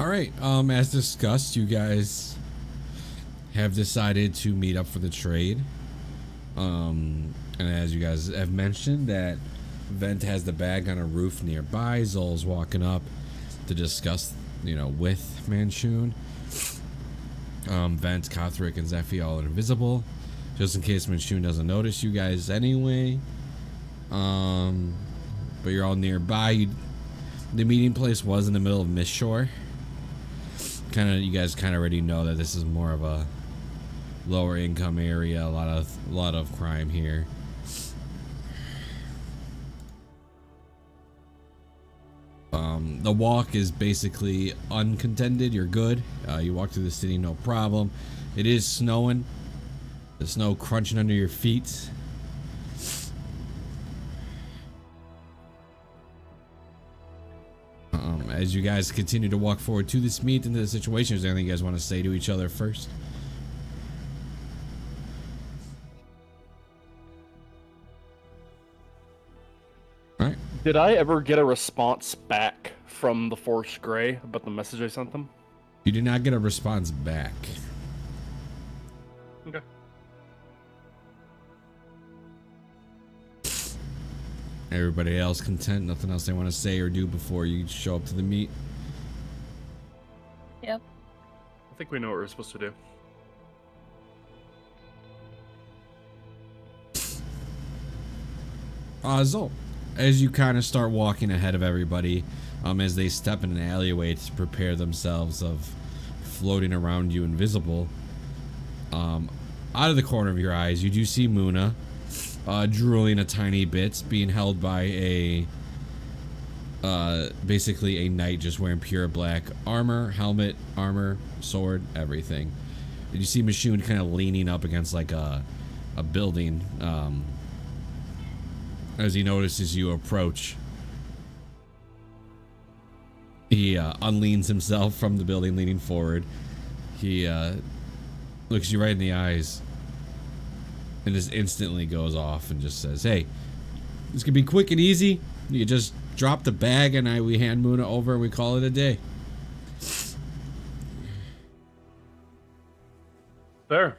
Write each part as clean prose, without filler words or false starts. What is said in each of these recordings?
All right. As discussed, you guys have decided to meet up for the trade. And as you guys have mentioned, that Vent has the bag on a roof nearby. Zol's walking up to discuss, with Manchun. Vent, Kothric, and Zephy all invisible, just in case Manchun doesn't notice you guys anyway. But you're all nearby. The meeting place was in the middle of Mistshore. You guys already know that this is more of a lower income area. A lot of crime here. The walk is basically uncontended. You're good. You walk through the city, no problem. It is snowing. The snow crunching under your feet. As you guys continue to walk forward to this meet into the situation, is there anything you guys want to say to each other first? Did I ever get a response back from the Force Grey about the message I sent them? You did not get a response back. Okay. Everybody else content? Nothing else they want to say or do before you show up to the meet? Yep. I think we know what we're supposed to do. Zol, as you kind of start walking ahead of everybody, as they step in an alleyway to prepare themselves of floating around you invisible, out of the corner of your eyes, you do see Muna drooling a tiny bit, being held by a basically a knight just wearing pure black armor, helmet, armor, sword, everything. And you see Mashoon kind of leaning up against like a building as he notices you approach. He unleans himself from the building, leaning forward. He looks you right in the eyes and just instantly goes off and just says, "Hey, this could be quick and easy. You just drop the bag and we hand Muna over and we call it a day." Fair.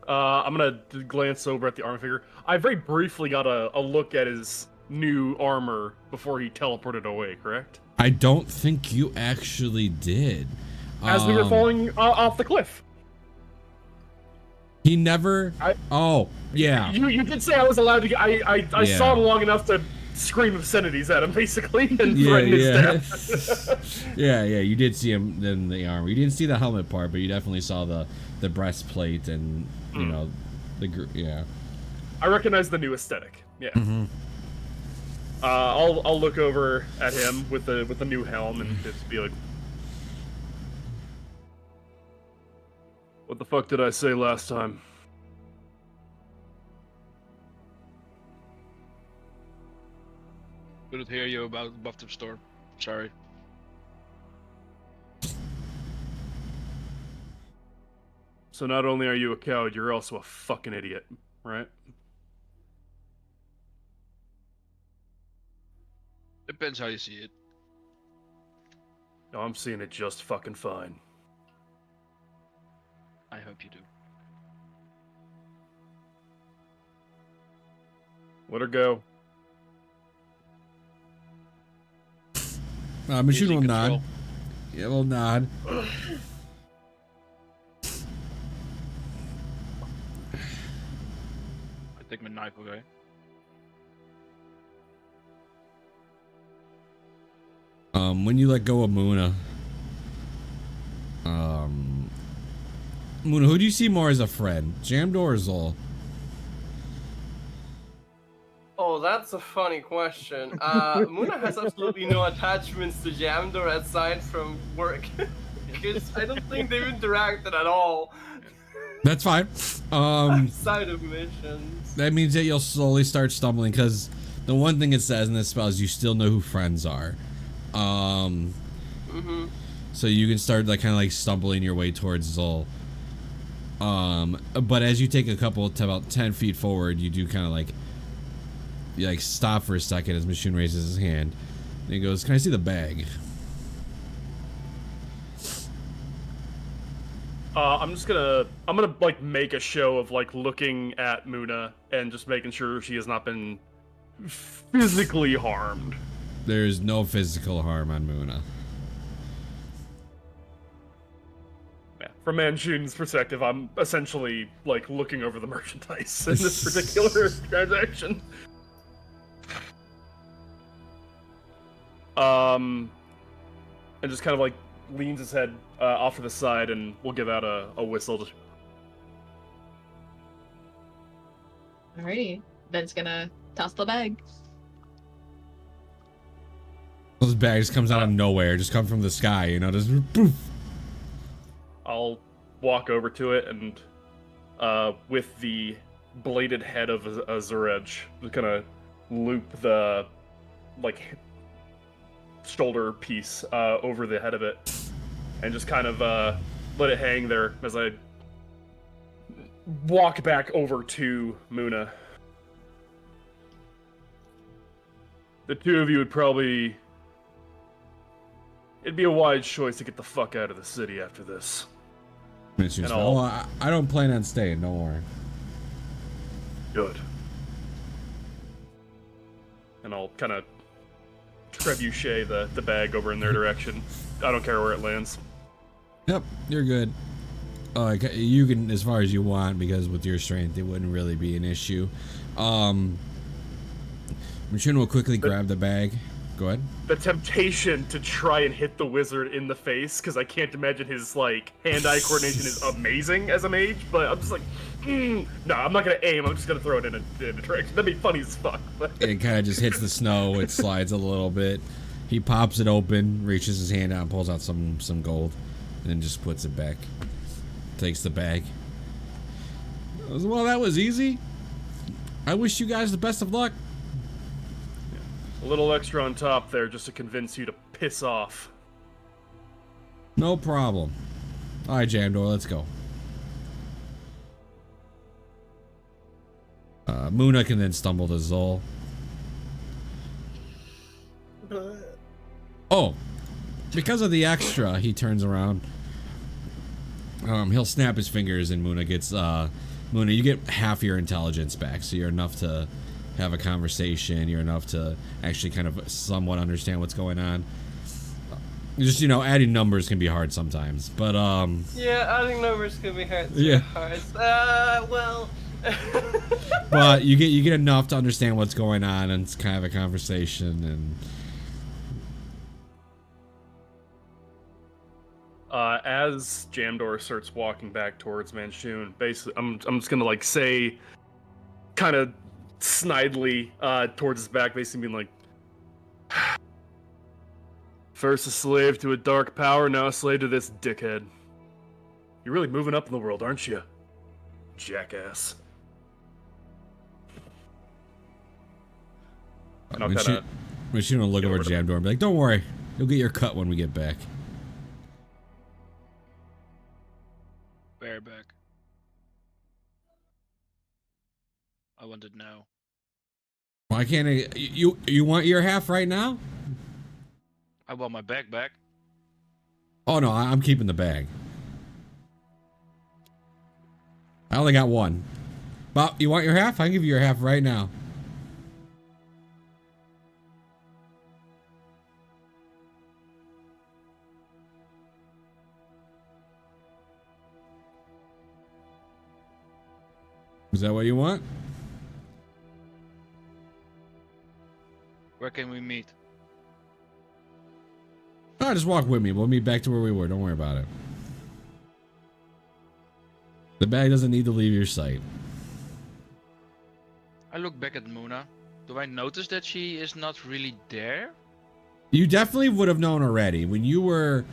I'm gonna glance over at the armor figure. I very briefly got a look at his new armor before he teleported away, correct? I don't think you actually did. As we were falling off the cliff. He never... Oh, yeah. You did say I was allowed to get... I saw him long enough to scream obscenities at him, basically, and threaten his death. yeah, you did see him in the armor. You didn't see the helmet part, but you definitely saw the breastplate and, you know, yeah. I recognize the new aesthetic, yeah. Mm-hmm. I'll look over at him with the new helm and just be like, "What the fuck did I say last time?" Couldn't hear you about the store. Sorry. So not only are you a coward, you're also a fucking idiot, right? Depends how you see it. No, I'm seeing it just fucking fine. I hope you do. Let her go. Machine will nod. Yeah, will nod. I take my knife away. When you let go of Muna, Muna, who do you see more as a friend, Jamdor or Zol? Oh, that's a funny question. Muna has absolutely no attachments to Jamdor aside from work. Because I don't think they've interacted at all. That's fine. Outside of missions. That means that you'll slowly start stumbling, because the one thing it says in this spell is you still know who friends are. So you can start like kind of like stumbling your way towards Zol. But as you take a couple to about 10 feet forward, you do kind of like stop for a second as Machine raises his hand. And he goes, "Can I see the bag?" I'm gonna like make a show of like looking at Muna and just making sure she has not been physically harmed. There's no physical harm on Muna. Yeah. From Manchun's perspective, I'm essentially like looking over the merchandise in this particular transaction. And just kind of like leans his head off to the side, and we'll give out a whistle. Alrighty. Ben's gonna toss the bag. Those bags comes out of nowhere, just come from the sky, you know, just poof. I'll walk over to it and with the bladed head of a Zurej, just kind of loop the like shoulder piece over the head of it, and just kind of let it hang there as I walk back over to Muna. the two of you would probably... It'd be a wise choice to get the fuck out of the city after this. Minshu's, And I'll- I don't plan on staying, don't worry. Good. And I'll kind of trebuchet the bag over in their direction. I don't care where it lands. Yep, you're good. You can, as far as you want, because with your strength, it wouldn't really be an issue. Machine will quickly grab the bag. Go ahead. The temptation to try and hit the wizard in the face, because I can't imagine his, like, hand-eye coordination is amazing as a mage, but I'm just like, no, I'm not gonna aim, I'm just gonna throw it in a direction. That'd be funny as fuck. It kind of just hits the snow, it slides a little bit. He pops it open, reaches his hand out, and pulls out some gold, and then just puts it back. Takes the bag. Well, that was easy. I wish you guys the best of luck. A little extra on top there just to convince you to piss off. No problem. All right, Jamdor, let's go. Muna can then stumble to Zol. Oh, because of the extra, he turns around. He'll snap his fingers and Muna gets, Muna, you get half your intelligence back, so you're enough to have a conversation, you're enough to actually kind of somewhat understand what's going on. Just, you know, adding numbers can be hard sometimes, but, Yeah, adding numbers can be hard. Yeah. Well... but you get enough to understand what's going on, and it's kind of a conversation, and... As Jamdor starts walking back towards Manchun, basically, I'm just gonna like say, kind of snidely, towards his back, basically being like, first a slave to a dark power, now a slave to this dickhead. You're really moving up in the world, aren't you, jackass? And I'll kinda... Machine will look over at Jamdor and be like, don't worry, you'll get your cut when we get back. Bareback. I want it now. Why can't I... You want your half right now? I want my bag back. Oh no, I'm keeping the bag. I only got one. Bob, you want your half? I can give you your half right now. Is that what you want? Where can we meet? No, just walk with me. We'll meet back to where we were. Don't worry about it. The bag doesn't need to leave your sight. I look back at Muna. Do I notice that she is not really there? You definitely would have known already when you were...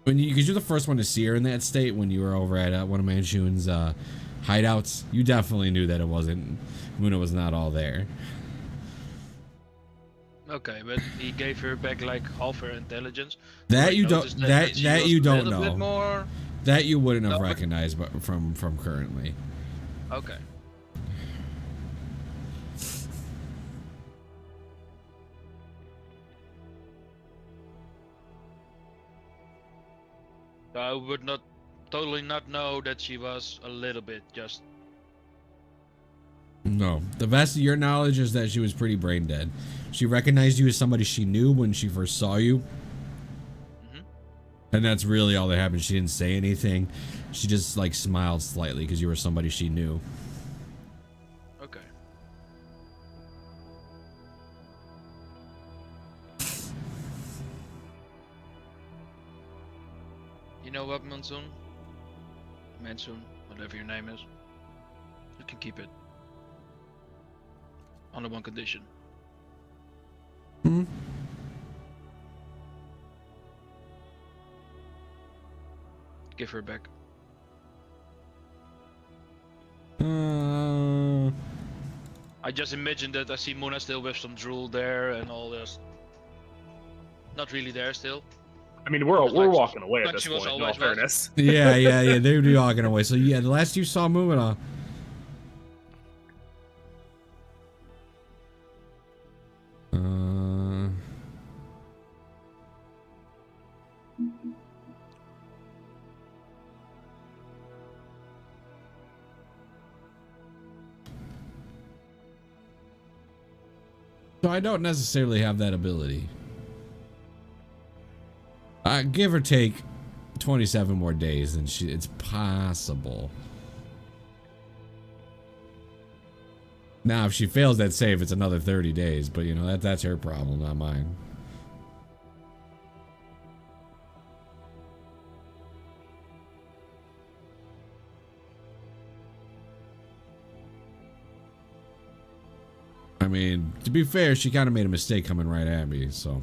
Because you're the first one to see her in that state when you were over at one of Manchun's hideouts. You definitely knew that it wasn't... Muna was not all there. Okay, but he gave her back like half her intelligence. That you don't... Notice That she was you a don't little bit know. more... That you wouldn't have No, recognized but from currently. Okay. I would not totally not know that she was a little bit just... No. The best of your knowledge is that she was pretty brain dead. She recognized you as somebody she knew when she first saw you. Mm-hmm. And that's really all that happened. She didn't say anything. She just like smiled slightly because you were somebody she knew. Okay. You know what, Monsoon? Mansoon, whatever your name is. You can keep it. On one condition. Hmm? Give her back. I just imagined that I see Muna still with some drool there and all this. Not really there still. I mean, we're walking away at like this she was point, in all always fairness. Yeah, they would be walking away. So yeah, the last you saw Muna, So I don't necessarily have that ability. Give or take 27 more days, and it's possible. Now, if she fails that save, it's another 30 days, but you know, that's her problem, not mine. I mean, to be fair, she kind of made a mistake coming right at me, so.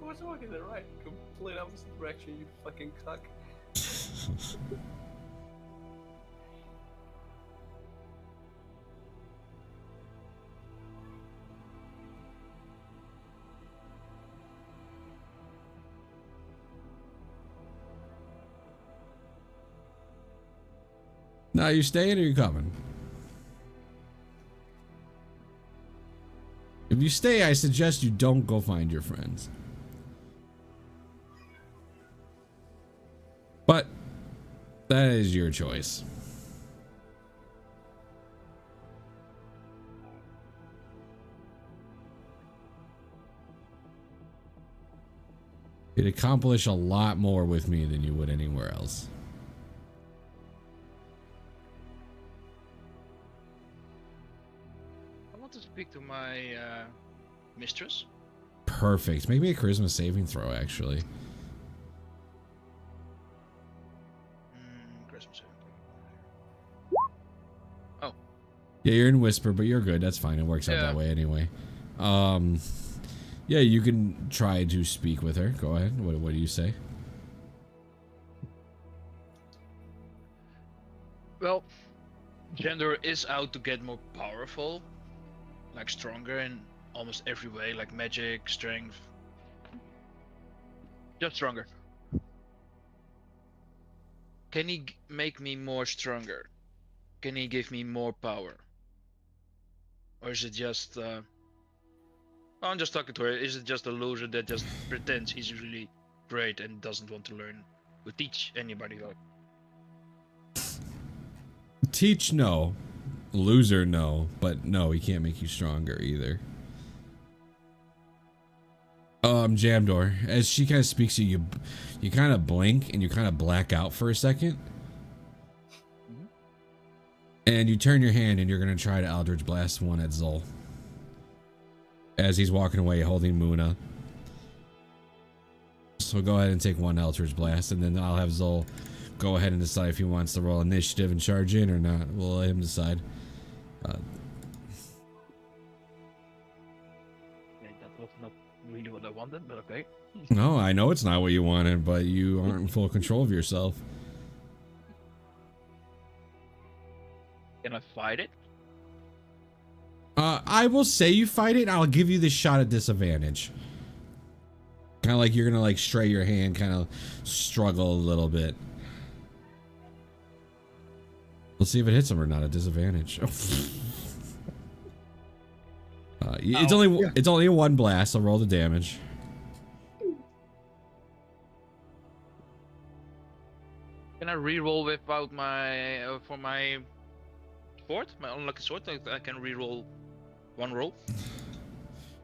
I was walking the right, complete opposite direction, you fucking cuck. Now, you staying or you coming? If you stay, I suggest you don't go find your friends. But that is your choice. You'd accomplish a lot more with me than you would anywhere else. To speak to my mistress. Perfect. Make me a charisma saving throw, actually. Charisma saving throw. Oh. Yeah, you're in whisper, but you're good. That's fine. It works out that way anyway. Yeah, you can try to speak with her. Go ahead. What do you say? Well, Gender is out to get more powerful. Like stronger in almost every way, like magic, strength. Just stronger. Can he make me more stronger? Can he give me more power? Or is it just I'm just talking to her. Is it just a loser that just pretends he's really great and doesn't want to learn or teach anybody? Like, Teach, no. Loser, no. But no, he can't make you stronger either. Jamdor, as she kind of speaks to you, you kind of blink and you kind of black out for a second. And you turn your hand and you're going to try to Eldritch Blast one at Zol. As he's walking away holding Muna. So go ahead and take one Eldritch Blast, and then I'll have Zol go ahead and decide if he wants to roll initiative and charge in or not. We'll let him decide. that was not really what I wanted, but okay. No, I know it's not what you wanted, but you aren't in full control of yourself. Can I fight it? I will say you fight it. I'll give you the shot at disadvantage. Kind of like you're gonna like stray your hand, kind of struggle a little bit. Let's see if it hits him or not at disadvantage. It's only a one blast. I'll roll the damage. Can I re-roll without my for my sword, my unlucky sword? I can re-roll one roll.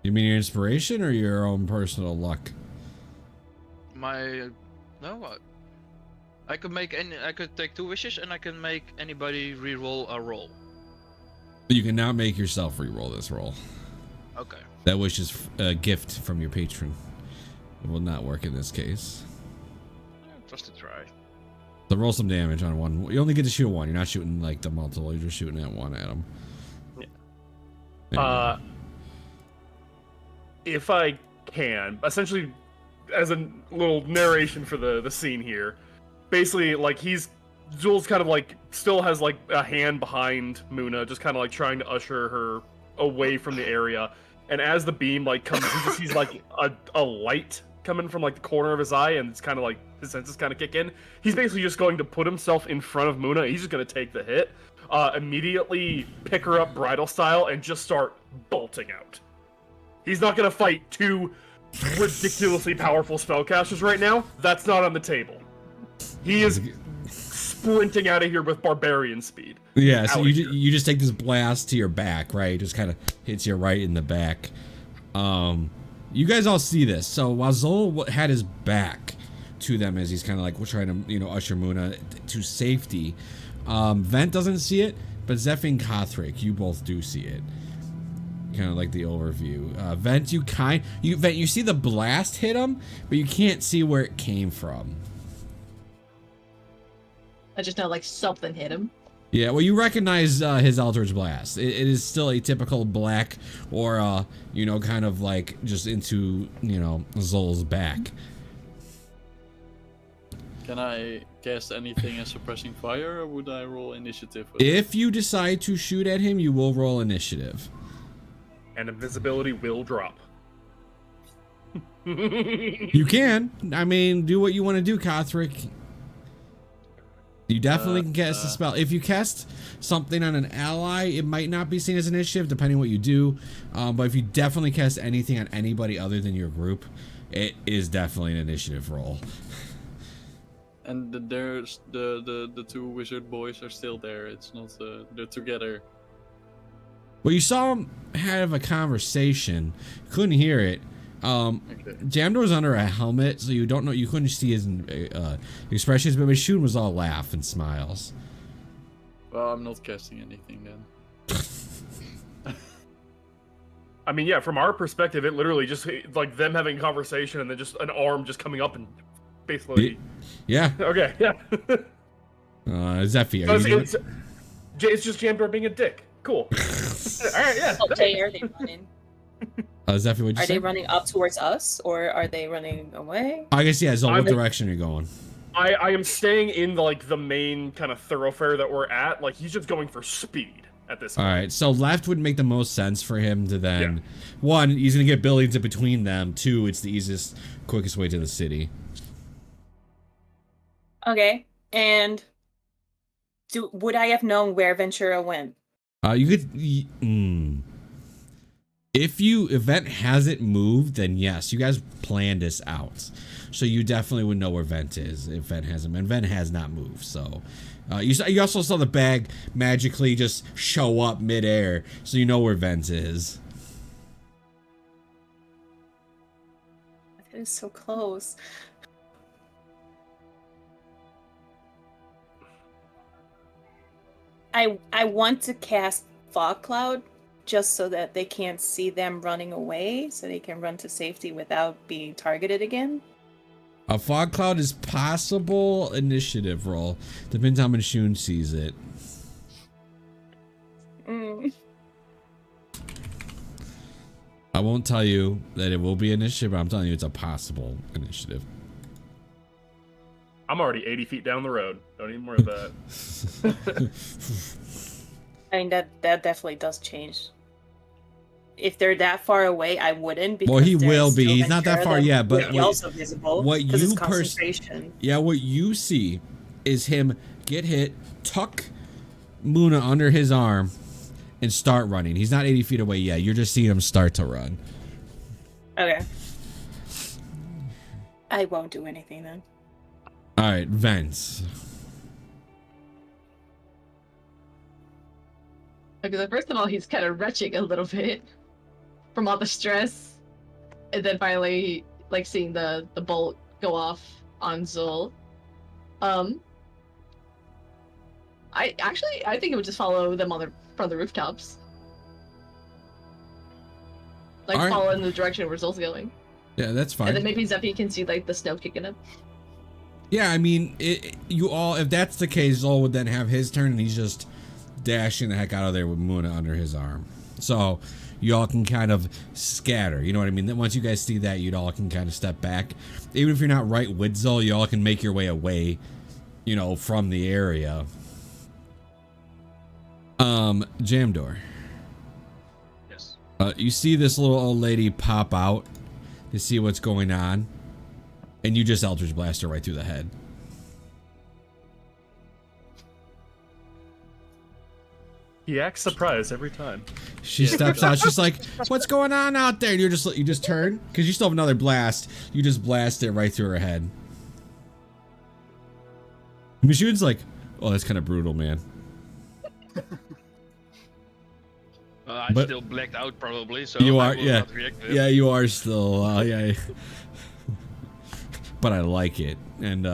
You mean your inspiration or your own personal luck? My I could make any. I could take 2 wishes, and I can make anybody re-roll a roll. You can now make yourself re-roll this roll. Okay. That wish is a gift from your patron. It will not work in this case. Just a try. So roll some damage on one. You only get to shoot one. You're not shooting like the multiple. You're just shooting at one at him. Yeah. If I can, essentially, as a little narration for the scene here, basically, like, Jules kind of like still has like a hand behind Muna, just kind of like trying to usher her away from the area. And as the beam like comes, he just sees like a light coming from like the corner of his eye, and it's kind of like his senses kind of kick in. He's basically just going to put himself in front of Muna. He's just going to take the hit, immediately pick her up bridal style, and just start bolting out. He's not going to fight two ridiculously powerful spellcasters right now. That's not on the table. He is sprinting out of here with barbarian speed. Yeah, so you just take this blast to your back, right? It just kind of hits you right in the back. You guys all see this. So while Zol had his back to them as he's kind of like trying to, you know, usher Muna to safety, Vent doesn't see it, but Zeph and Kothrik, you both do see it. Kind of like the overview. Vent, you see the blast hit him, but you can't see where it came from. I just know like something hit him. Yeah, well, you recognize his Eldritch Blast. It is still a typical black, or you know, kind of like just into, you know, Zol's back. Can I cast anything as suppressing fire, or would I roll initiative? If you decide to shoot at him, you will roll initiative. And invisibility will drop. You can. I mean, do what you want to do, Kothrik. You definitely can cast a spell. If you cast something on an ally, it might not be seen as initiative, depending on what you do. But if you definitely cast anything on anybody other than your group, it is definitely an initiative roll. And there's the two wizard boys are still there. It's not they're together. Well, you saw them have a conversation. Couldn't hear it. Okay. Jamdor's under a helmet, so you don't know. You couldn't see his expressions, but Mishun was all laugh and smiles. Well, I'm not casting anything then. I mean, yeah, from our perspective, it literally just like them having a conversation and then just an arm just coming up and basically. Yeah. Okay. Yeah. Zephy, it's just Jamdor being a dick. Cool. All right. Yeah. Okay, are they running? Zephy, what'd you Are say? they running up towards us, or are they running away? I guess, yeah, Zol, what direction are you going? I am staying in the main kind of thoroughfare that we're at. Like, he's just going for speed at this point. All right, so left would make the most sense for him to then... Yeah. One, he's going to get buildings in between them. Two, it's the easiest, quickest way to the city. Okay, and would I have known where Ventura went? You could... If Event hasn't moved, then yes, you guys planned this out. So you definitely would know where Vent is if Vent hasn't. And Vent has not moved, so... you also saw the bag magically just show up midair, so you know where Vent is. That is so close. I want to cast Fog Cloud just so that they can't see them running away, so they can run to safety without being targeted again. A fog cloud is possible initiative roll. Depends how Shun sees it. I won't tell you that it will be initiative, but I'm telling you it's a possible initiative. I'm already 80 feet down the road. Don't even worry about that. I mean, that definitely does change. If they're that far away, I wouldn't. Because well, he will be. He's not that far yet, but also visible. What you concentration. Yeah, what you see is him get hit, tuck Muna under his arm, and start running. He's not 80 feet away yet. You're just seeing him start to run. Okay. I won't do anything then. All right, Vance. Okay, first of all, he's kind of retching a little bit from all the stress, and then finally, like, seeing the bolt go off on Zul. I think it would just follow them from the rooftops, like follow in the direction where Zul's going. Yeah, that's fine. And then maybe Zephy can see like the snow kicking up. Yeah, I mean, if that's the case, Zul would then have his turn, and he's just dashing the heck out of there with Muna under his arm. So you all can kind of scatter, you know what I mean? Then once you guys see that, you all can kind of step back. Even if you're not right with Zul, you all can make your way away, you know, from the area. Jamdor. Yes. You see this little old lady pop out to see what's going on. And you just Eldritch Blast her right through the head. He acts surprised every time. She steps out. She's like, "What's going on out there?" And you just turn because you still have another blast. You just blast it right through her head. Michoud's like, "Oh, that's kind of brutal, man." I'm But- still blacked out probably, so You I are, will yeah, not react to it. yeah, you are still, yeah. But I like it, and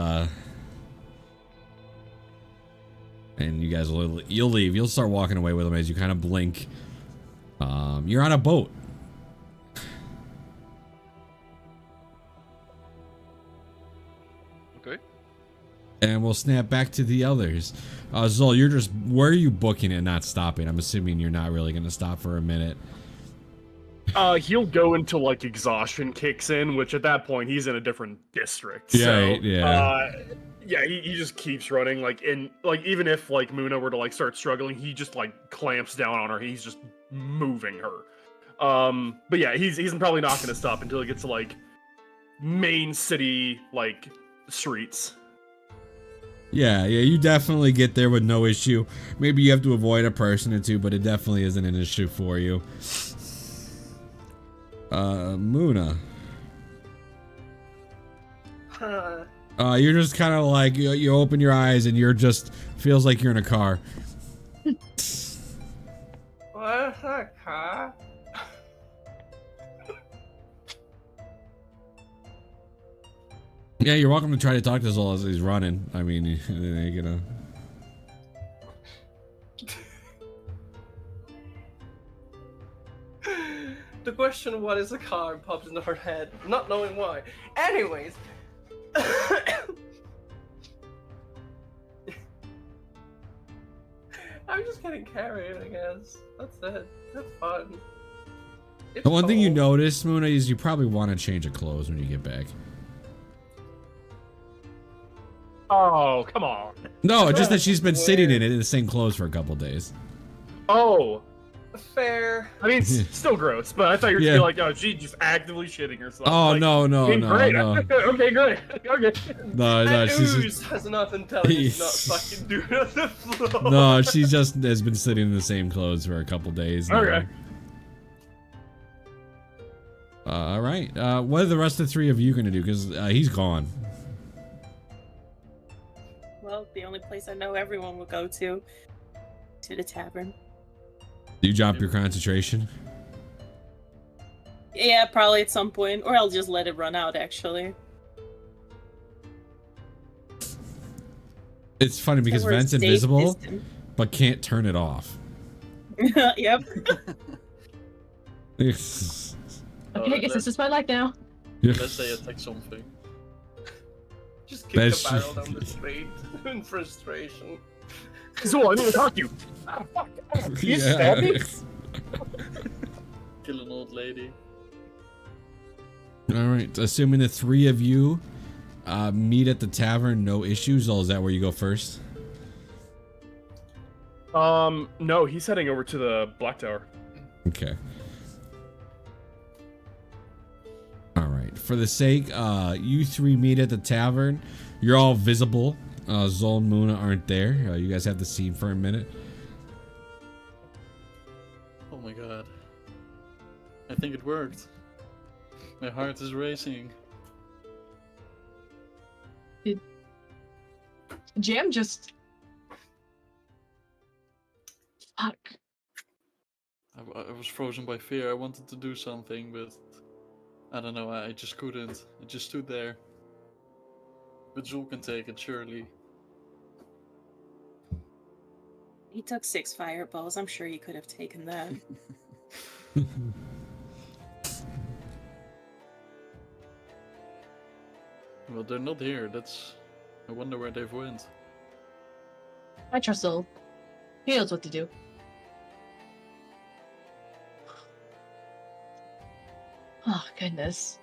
you guys you'll leave. You'll start walking away with them as you kind of blink. You're on a boat. Okay. And we'll snap back to the others. Zol, where are you booking it, not stopping? I'm assuming you're not really going to stop for a minute. He'll go until like exhaustion kicks in, which at that point he's in a different district. Yeah, So, yeah. yeah, he just keeps running. Like even if like Muna were to like start struggling, he just like clamps down on her. He's just moving her. But yeah, he's probably not going to stop until he gets to like main city like streets. Yeah, you definitely get there with no issue. Maybe you have to avoid a person or two, but it definitely isn't an issue for you. Muna. You're just kind of like, you open your eyes and you're just, feels like you're in a car. What's a car? Yeah, you're welcome to try to talk to Zol as he's running. I mean, you know. The question, what is a car, pops into her head, not knowing why. Anyways. I'm just getting carried, I guess. That's it. That's fun. It's The one thing you cold. notice, Muna, is you probably want to change of clothes when you get back. Oh, come on. No, just that she's been sitting in it in the same clothes for a couple days. Oh, Fair. I mean, it's still gross, but I thought you were Yeah. gonna be like, oh, she's just actively shitting herself. Oh, Like, no, okay, great. no. Okay, great. Okay. No, That she's ooze has enough intelligence to not fucking do it on the floor. no, she just has been sitting in the same clothes for a couple days now. Okay. All right. What are the rest of the three of you gonna do? Because he's gone. Well, the only place I know everyone will go to the tavern. Do you drop your concentration? Yeah, probably at some point, or I'll just let it run out. Actually, It's funny because Somewhere Vent's safe invisible, distant. but can't turn it off. Yep. Okay, I guess this is my life now. Let's say attack something. Just kick That's the barrel down the street in frustration. So I need to talk to you. Ah, fuck. You stabbed me? Kill an old lady. All right. Assuming the three of you meet at the tavern, no issues. Or is that where you go first? No, he's heading over to the Black Tower. Okay. All right. For the sake, you three meet at the tavern. You're all visible. Zol and Muna aren't there. You guys have the scene for a minute. Oh my god. I think it worked. My heart is racing. Jam just. Fuck. I was frozen by fear. I wanted to do something, but I don't know. I just couldn't. I just stood there. But Zul can take it, surely. He took 6 fireballs. I'm sure he could have taken that. Well, they're not here. I wonder where they've went. I trust Zol. He knows what to do. Oh, goodness.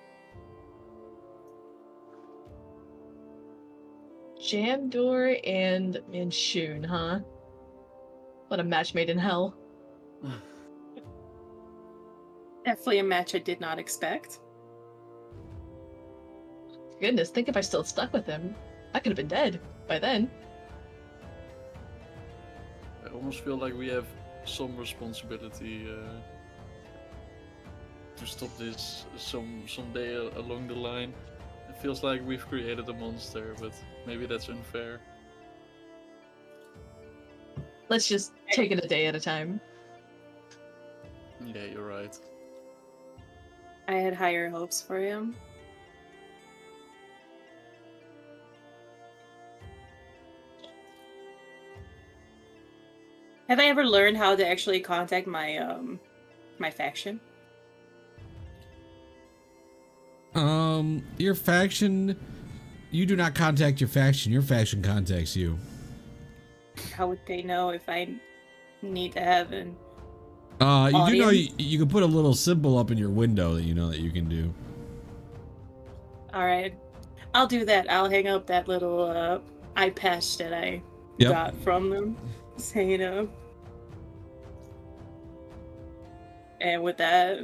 Jamdor and Minshun, huh? What a match made in hell. Definitely a match I did not expect. Goodness, think if I still stuck with him. I could have been dead by then. I almost feel like we have some responsibility to stop this someday along the line. It feels like we've created a monster, but maybe that's unfair. Let's just take it a day at a time. Yeah, you're right. I had higher hopes for him. Have I ever learned how to actually contact my my faction? Your faction. You do not contact your faction. Your faction contacts you. How would they know if I need to have an You do know audience? you can put a little symbol up in your window that you know that you can do. Alright. I'll do that. I'll hang up that little eye patch that I Yep. got from them. Saying and with that,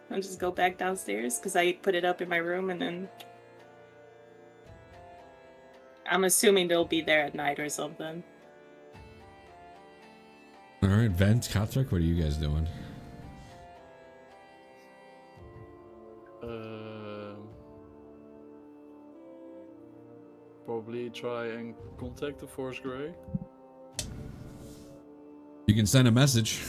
I'll just go back downstairs because I put it up in my room and then I'm assuming they'll be there at night or something. All right, Vent, Kotrick, what are you guys doing? Probably try and contact the Force Grey. You can send a message.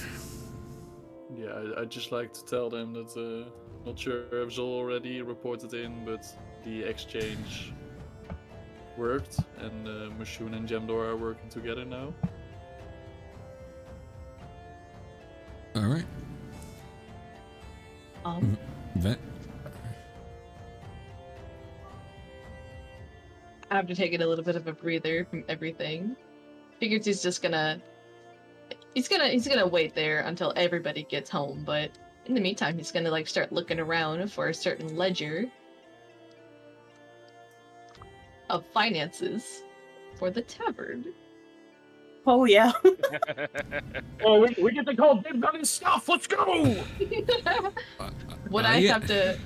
Yeah, I'd just like to tell them that not sure if Zol already reported in, but the exchange worked, and Mashun and Jamdor are working together now. All right, Vent. After taking a little bit of a breather from everything, figures he's gonna wait there until everybody gets home, but in the meantime he's gonna like start looking around for a certain ledger of finances for the tavern. Oh yeah. Oh, we get to call dibs on his stuff. Let's go. Would I yeah. have to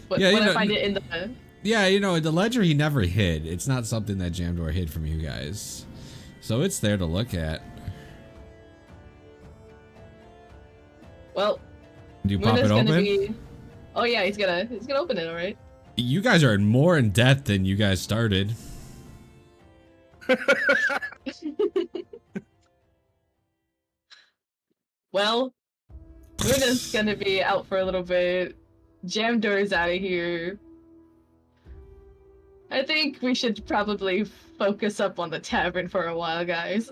would Yeah, you I know- find it in the Yeah, you know, the ledger he never hid. It's not something that Jamdor hid from you guys. So it's there to look at. well Do you pop Muna's it gonna open? be oh yeah, he's gonna open it, alright. You guys are more in debt than you guys started. Well, Muna's gonna be out for a little bit. Jamdor's out of here. I think we should probably focus up on the tavern for a while, guys.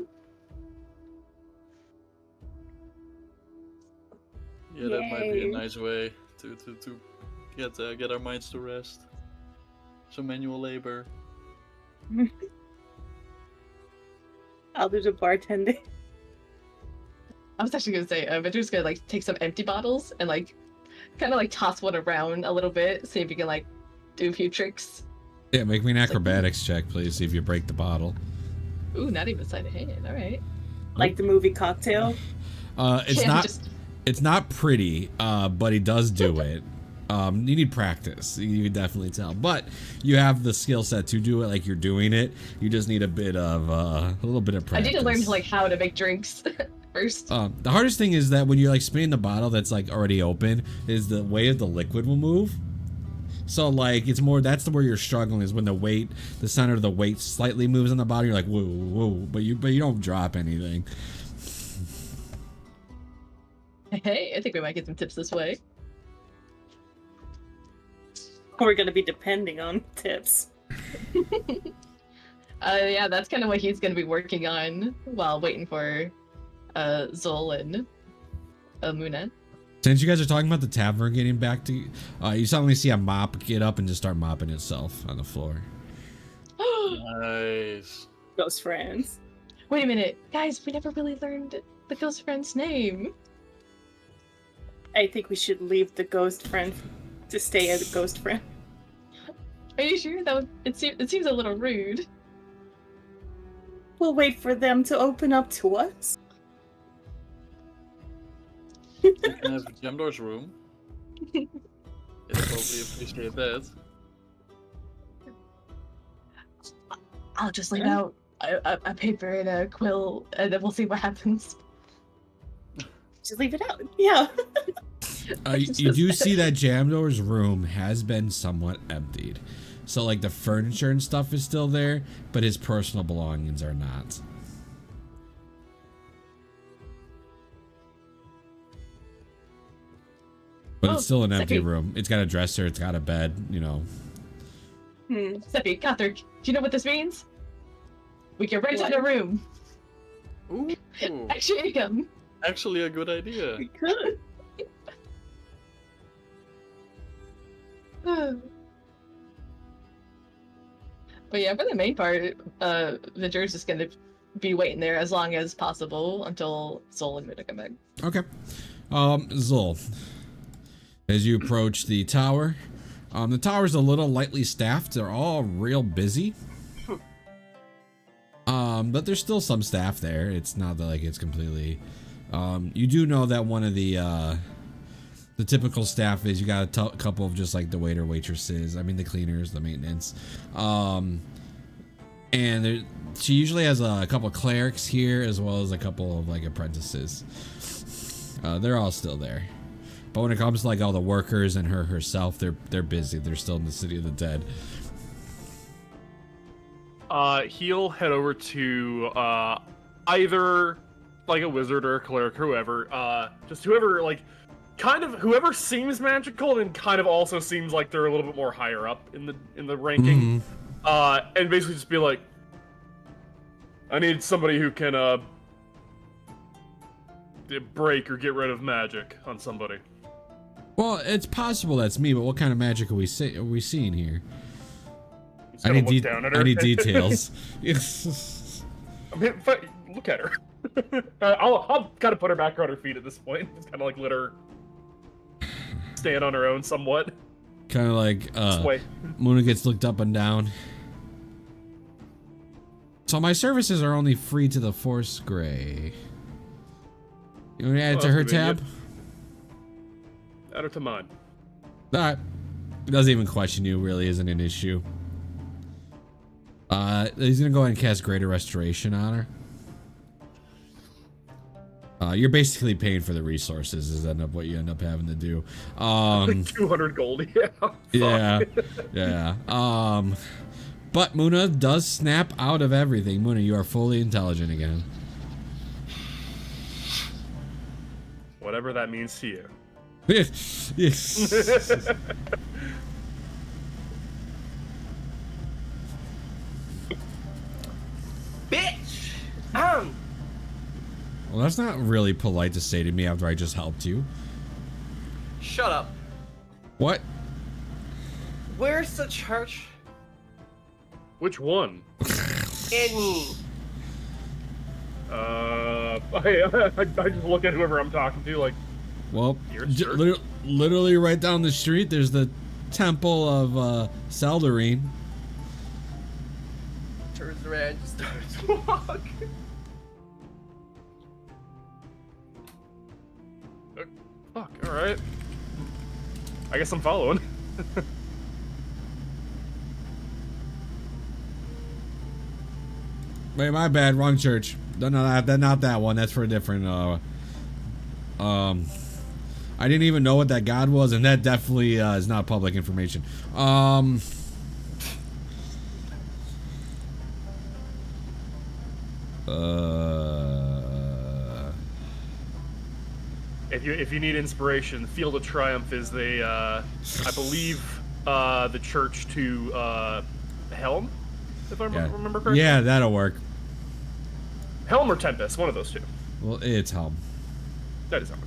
Yeah, that might be a Yay. nice way to get our minds to rest. Some manual labor. I'll do the bartending. I was actually gonna say, Victor's gonna like take some empty bottles and like kind of like toss one around a little bit, see if you can like do a few tricks. Yeah, make me an acrobatics check, please. See if you break the bottle. Ooh, not even sleight of hand. All right. Like the movie Cocktail. It's Yeah, not. just- It's not pretty, but he does do it. You need practice. You can definitely tell, but you have the skill set to do it like you're doing it. You just need a little bit of I practice. need to learn like how to make drinks first. The hardest thing is that when you're like spinning the bottle that's like already open, is the way the liquid will move. So like it's more that's where you're struggling is when the center of the weight slightly moves on the bottle. You're like whoa, whoa, but you don't drop anything. Hey, I think we might get some tips this way. We're gonna be depending on tips. Yeah, that's kind of what he's gonna be working on while waiting for Zol and Muna. Since you guys are talking about the tavern getting back to, you suddenly see a mop get up and just start mopping itself on the floor. Nice. Ghost friends. Wait a minute, guys, we never really learned the ghost friend's name. I think we should leave the ghost friend to stay as a ghost friend. Are you sure? It seems a little rude. We'll wait for them to open up to us. You can have Jamdor's room. He'll probably appreciate that. I'll just leave out a paper and a quill, and then we'll see what happens. Just leave it out. Yeah. You do see that Jamdor's room has been somewhat emptied. So, like, the furniture and stuff is still there, but his personal belongings are not. But it's still an empty room. It's got a dresser, it's got a bed, you know. Seppi, Catherine, do you know what this means? We can rent in a room. Ooh. Actually, Actually, a good idea. We could. But yeah, for the main part, Venture's just gonna be waiting there as long as possible until Zol and Muda come back. Okay. Zol, as you approach the tower's a little lightly staffed. They're all real busy. But there's still some staff there. It's not that like it's completely. You do know that one of the typical staff is you got a couple of just like the waiter, waitresses. I mean the cleaners, the maintenance. And she usually has a couple of clerics here as well as a couple of like apprentices. They're all still there. But when it comes to like all the workers and herself, they're busy. They're still in the city of the dead. He'll head over to either like a wizard or a cleric, whoever, just whoever like kind of whoever seems magical and kind of also seems like they're a little bit more higher up in the ranking. And basically just be like, I need somebody who can break or get rid of magic on somebody. Well, it's possible that's me, but what kind of magic are we seeing here? I need down at her. I need details. I mean, look at her. I'll kind of put her back on her feet at this point. Just kind of like let her stand on her own somewhat. Kind of like Muna gets looked up and down. So my services are only free to the Force Grey. You want to add it to her tab? Add her to mine. Alright. Doesn't even question you, really isn't an issue. He's gonna go ahead and cast Greater Restoration on her. You're basically paying for the resources is what you end up having to do. Like 200 gold, yeah. Yeah. But Muna does snap out of everything. Muna, you are fully intelligent again. Whatever that means to you. Yes. Bitch! Well, that's not really polite to say to me after I just helped you. Shut up. What? Where's the church? Which one? Any. I just look at whoever I'm talking to, like. Well, Your literally right down the street, there's the Temple of Seldarine. Turns around and starts to walk. Fuck, alright. I guess I'm following. Wait, my bad, wrong church. No, not that one. That's for a different. I didn't even know what that god was, and that definitely is not public information. If you need inspiration, Field of Triumph is the I believe the church to Helm, if I remember correctly. Yeah, that'll work. Helm or Tempest, one of those two. Well, it's Helm. That is Helm.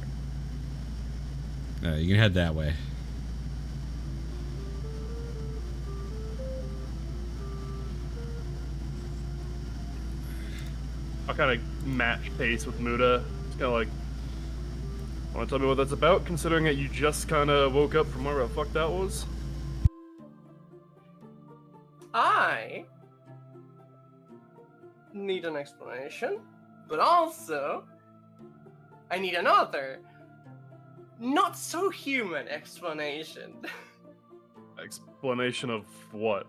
You can head that way. I'll kind of match pace with Muda. It's kind of like, want to tell me what that's about, considering that you just kind of woke up from whatever the fuck that was? I need an explanation, but also I need another not so human explanation. Explanation of what?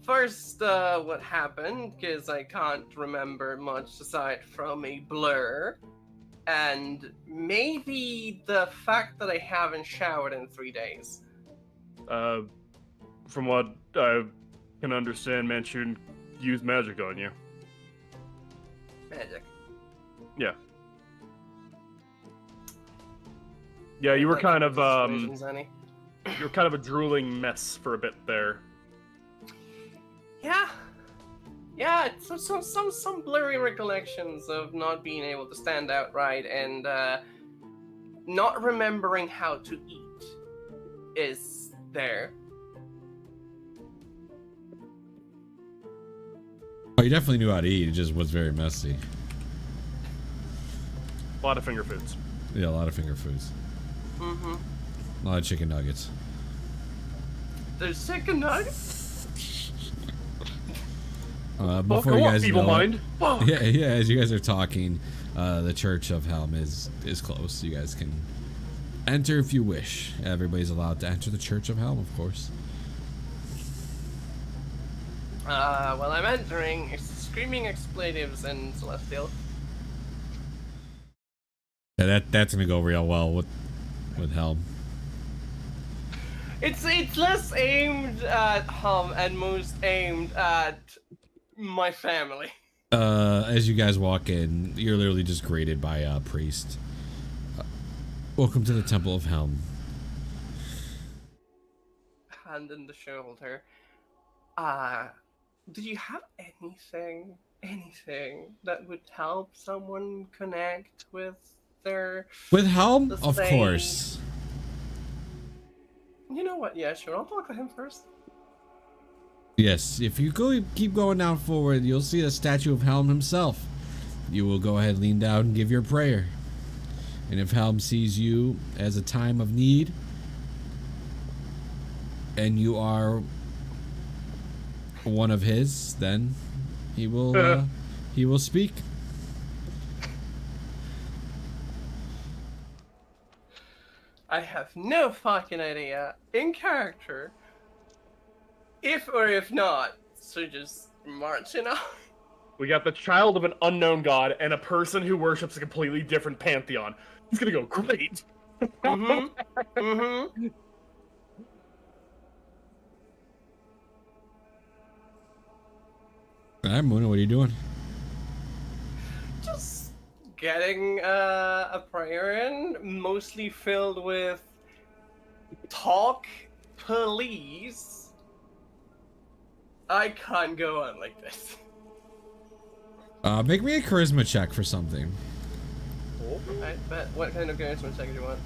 first, what happened, because I can't remember much aside from a blur, and maybe the fact that I haven't showered in 3 days. From what I can understand, Manchun used magic on you. Magic. Yeah. Yeah, you were That kind of persuasion's any. you were kind of a drooling mess for a bit there. Yeah. Yeah, some blurry recollections of not being able to stand outright and not remembering how to eat is there. Oh, you definitely knew how to eat. It just was very messy. A lot of finger foods. Yeah, a lot of finger foods. Mm-hmm. A lot of chicken nuggets. There's chicken nuggets? Before you guys evil know, mind. yeah. As you guys are talking, the Church of Helm is close. You guys can enter if you wish. Everybody's allowed to enter the Church of Helm, of course. Well, I'm entering screaming expletives and celestial. Yeah, that's gonna go real well with Helm. It's less aimed at Hum and most aimed at my family. As you guys walk in, you're literally just greeted by a priest. Welcome to the Temple of Helm. Hand in the shoulder. Do you have anything that would help someone connect with their... With Helm? the Of same- course. You know what? Yeah, sure. I'll talk to him first. Yes, if you keep going down forward, you'll see the statue of Helm himself. You will go ahead, lean down, and give your prayer. And if Helm sees you as a time of need, and you are one of his, then he will speak. I have no fucking idea. In character. If or if not, so just marching on. We got the child of an unknown god and a person who worships a completely different pantheon. It's gonna go great. Mm-hmm. Mm-hmm. All right, Muna, what are you doing? Just getting a prayer in, mostly filled with talk, please. I can't go on like this. Make me a charisma check for something. I bet. What kind of charisma check do you want?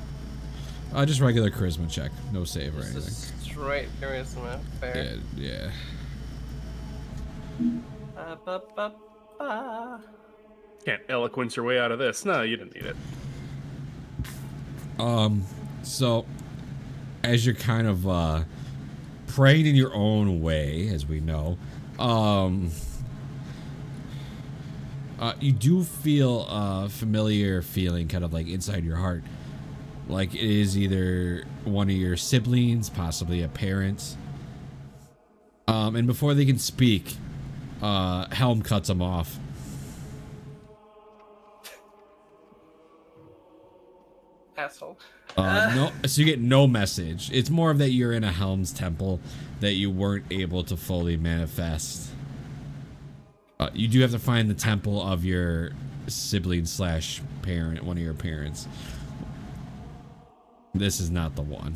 Just regular charisma check, no save or Just a anything. straight charisma. Fair. Yeah. Ba-ba-ba-ba. Can't eloquence your way out of this. No, you didn't need it. So as you're kind of praying in your own way, as we know, you do feel a familiar feeling kind of like inside your heart. Like it is either one of your siblings, possibly a parent. And before they can speak, Helm cuts them off. Asshole. No, so you get no message. It's more of that you're in a Helm's temple that you weren't able to fully manifest. You do have to find the temple of your sibling slash parent, one of your parents. This is not the one.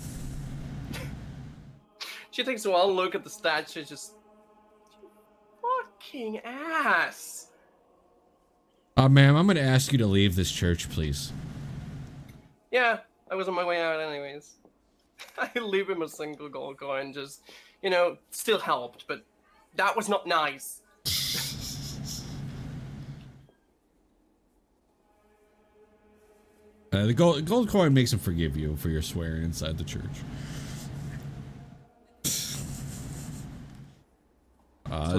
She takes a while, look at the statue, just... Fucking ass! Ma'am, I'm gonna ask you to leave this church, please. Yeah, I was on my way out anyways. I leave him a single gold coin, just, you know, still helped, but that was not nice. The gold coin makes him forgive you for your swearing inside the church.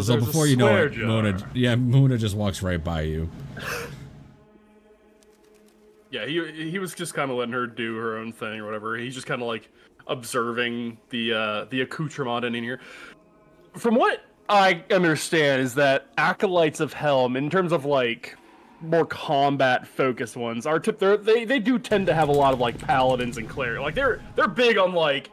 So before you know it, Muna just walks right by you. Yeah, he was just kind of letting her do her own thing or whatever. He's just kind of like observing the accoutrement in here. From what I understand is that Acolytes of Helm, in terms of like more combat focused ones, they do tend to have a lot of like paladins and clerics. Like they're big on like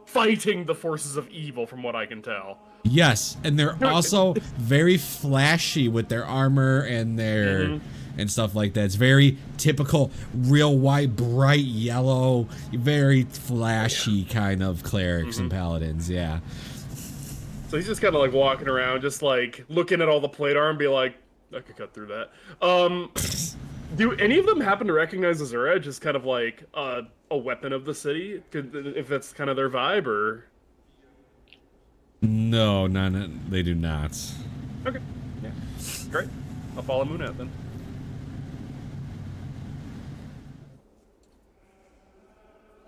fighting the forces of evil, from what I can tell. Yes, and they're also very flashy with their armor and their and stuff like that. It's very typical, real white, bright yellow, very flashy kind of clerics and paladins. Yeah. So he's just kind of like walking around, just like looking at all the plate armor and be like, I could cut through that. Do any of them happen to recognize the Zuredge as kind of like a weapon of the city? If that's kind of their vibe, or? No, they do not. Okay. Yeah. Great. I'll follow Moon out then.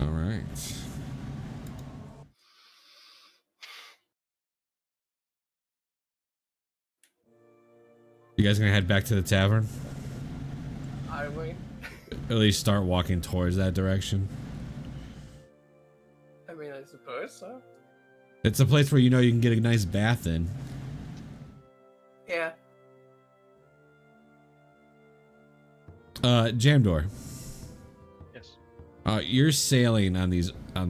All right. You guys gonna head back to the tavern? Are we? At least start walking towards that direction. I mean, I suppose so. It's a place where you know you can get a nice bath in. Yeah. Jamdor. Yes. You're sailing on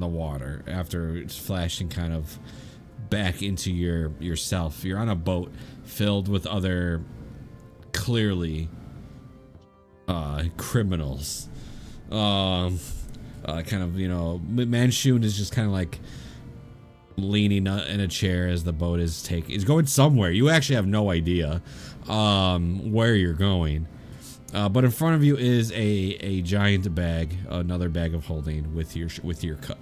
the water after it's flashing kind of back into yourself. You're on a boat filled with other clearly criminals. Kind of, you know, Manshun is just kind of like leaning in a chair as the boat is going somewhere. You actually have no idea where you're going. But in front of you is a giant bag, another bag of holding with your cup.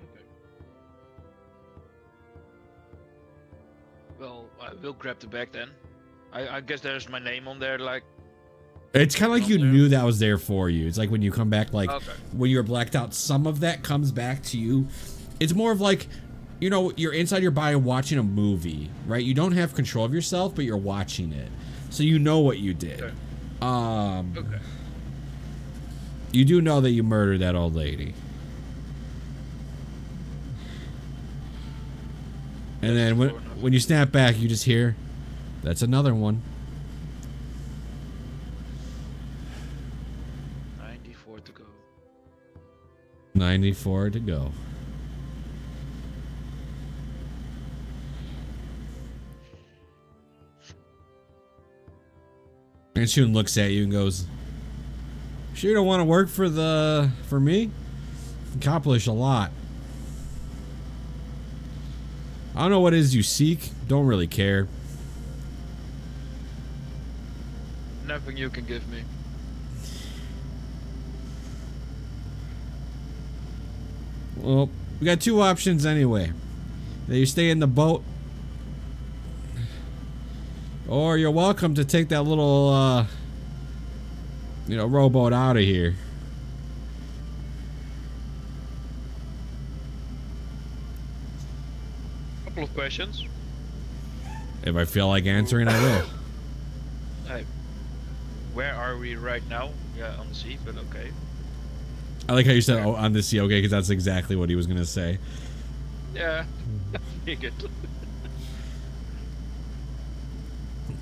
Okay. Well, I will grab the bag then. I guess there's my name on there, like. It's kind of like you knew that was there for you. It's like when you come back, like when you're blacked out, some of that comes back to you. It's more of like, you know, you're inside your body watching a movie, right? You don't have control of yourself, but you're watching it. So you know what you did. Okay. Okay. You do know that you murdered that old lady. And then when you snap back, you just hear, that's another one. 94 to go. 94 to go. And Shun looks at you and goes, sure you don't want to work for me? Accomplish a lot. I don't know what it is you seek. Don't really care. Nothing you can give me. Well, we got two options anyway. Either you stay in the boat, or you're welcome to take that little, rowboat out of here. Couple of questions. If I feel like answering, I will. Hey, where are we right now? Yeah, on the sea, but okay. I like how you said, "Oh, on the sea," okay, because that's exactly what he was gonna say. Yeah, figured.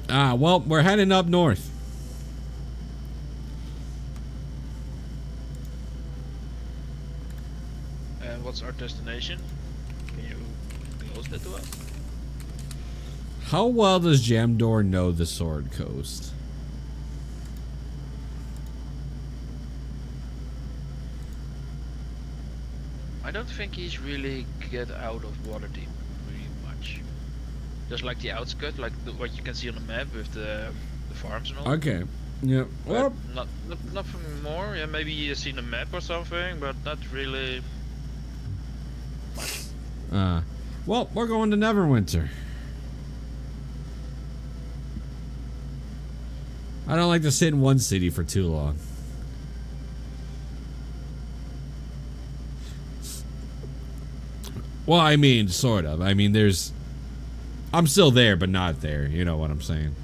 Well, we're heading up north. And what's our destination? Can you close that to us? How well does Jamdor know the Sword Coast? I don't think he's really get out of Waterdeep really much. Just like the outskirts, like what you can see on the map with the farms and all. Okay. Yeah. Well, nothing more. Yeah, maybe you've seen a map or something, but not really much. well, we're going to Neverwinter. I don't like to sit in one city for too long. Well, I mean, sort of. I mean, I'm still there, but not there. You know what I'm saying?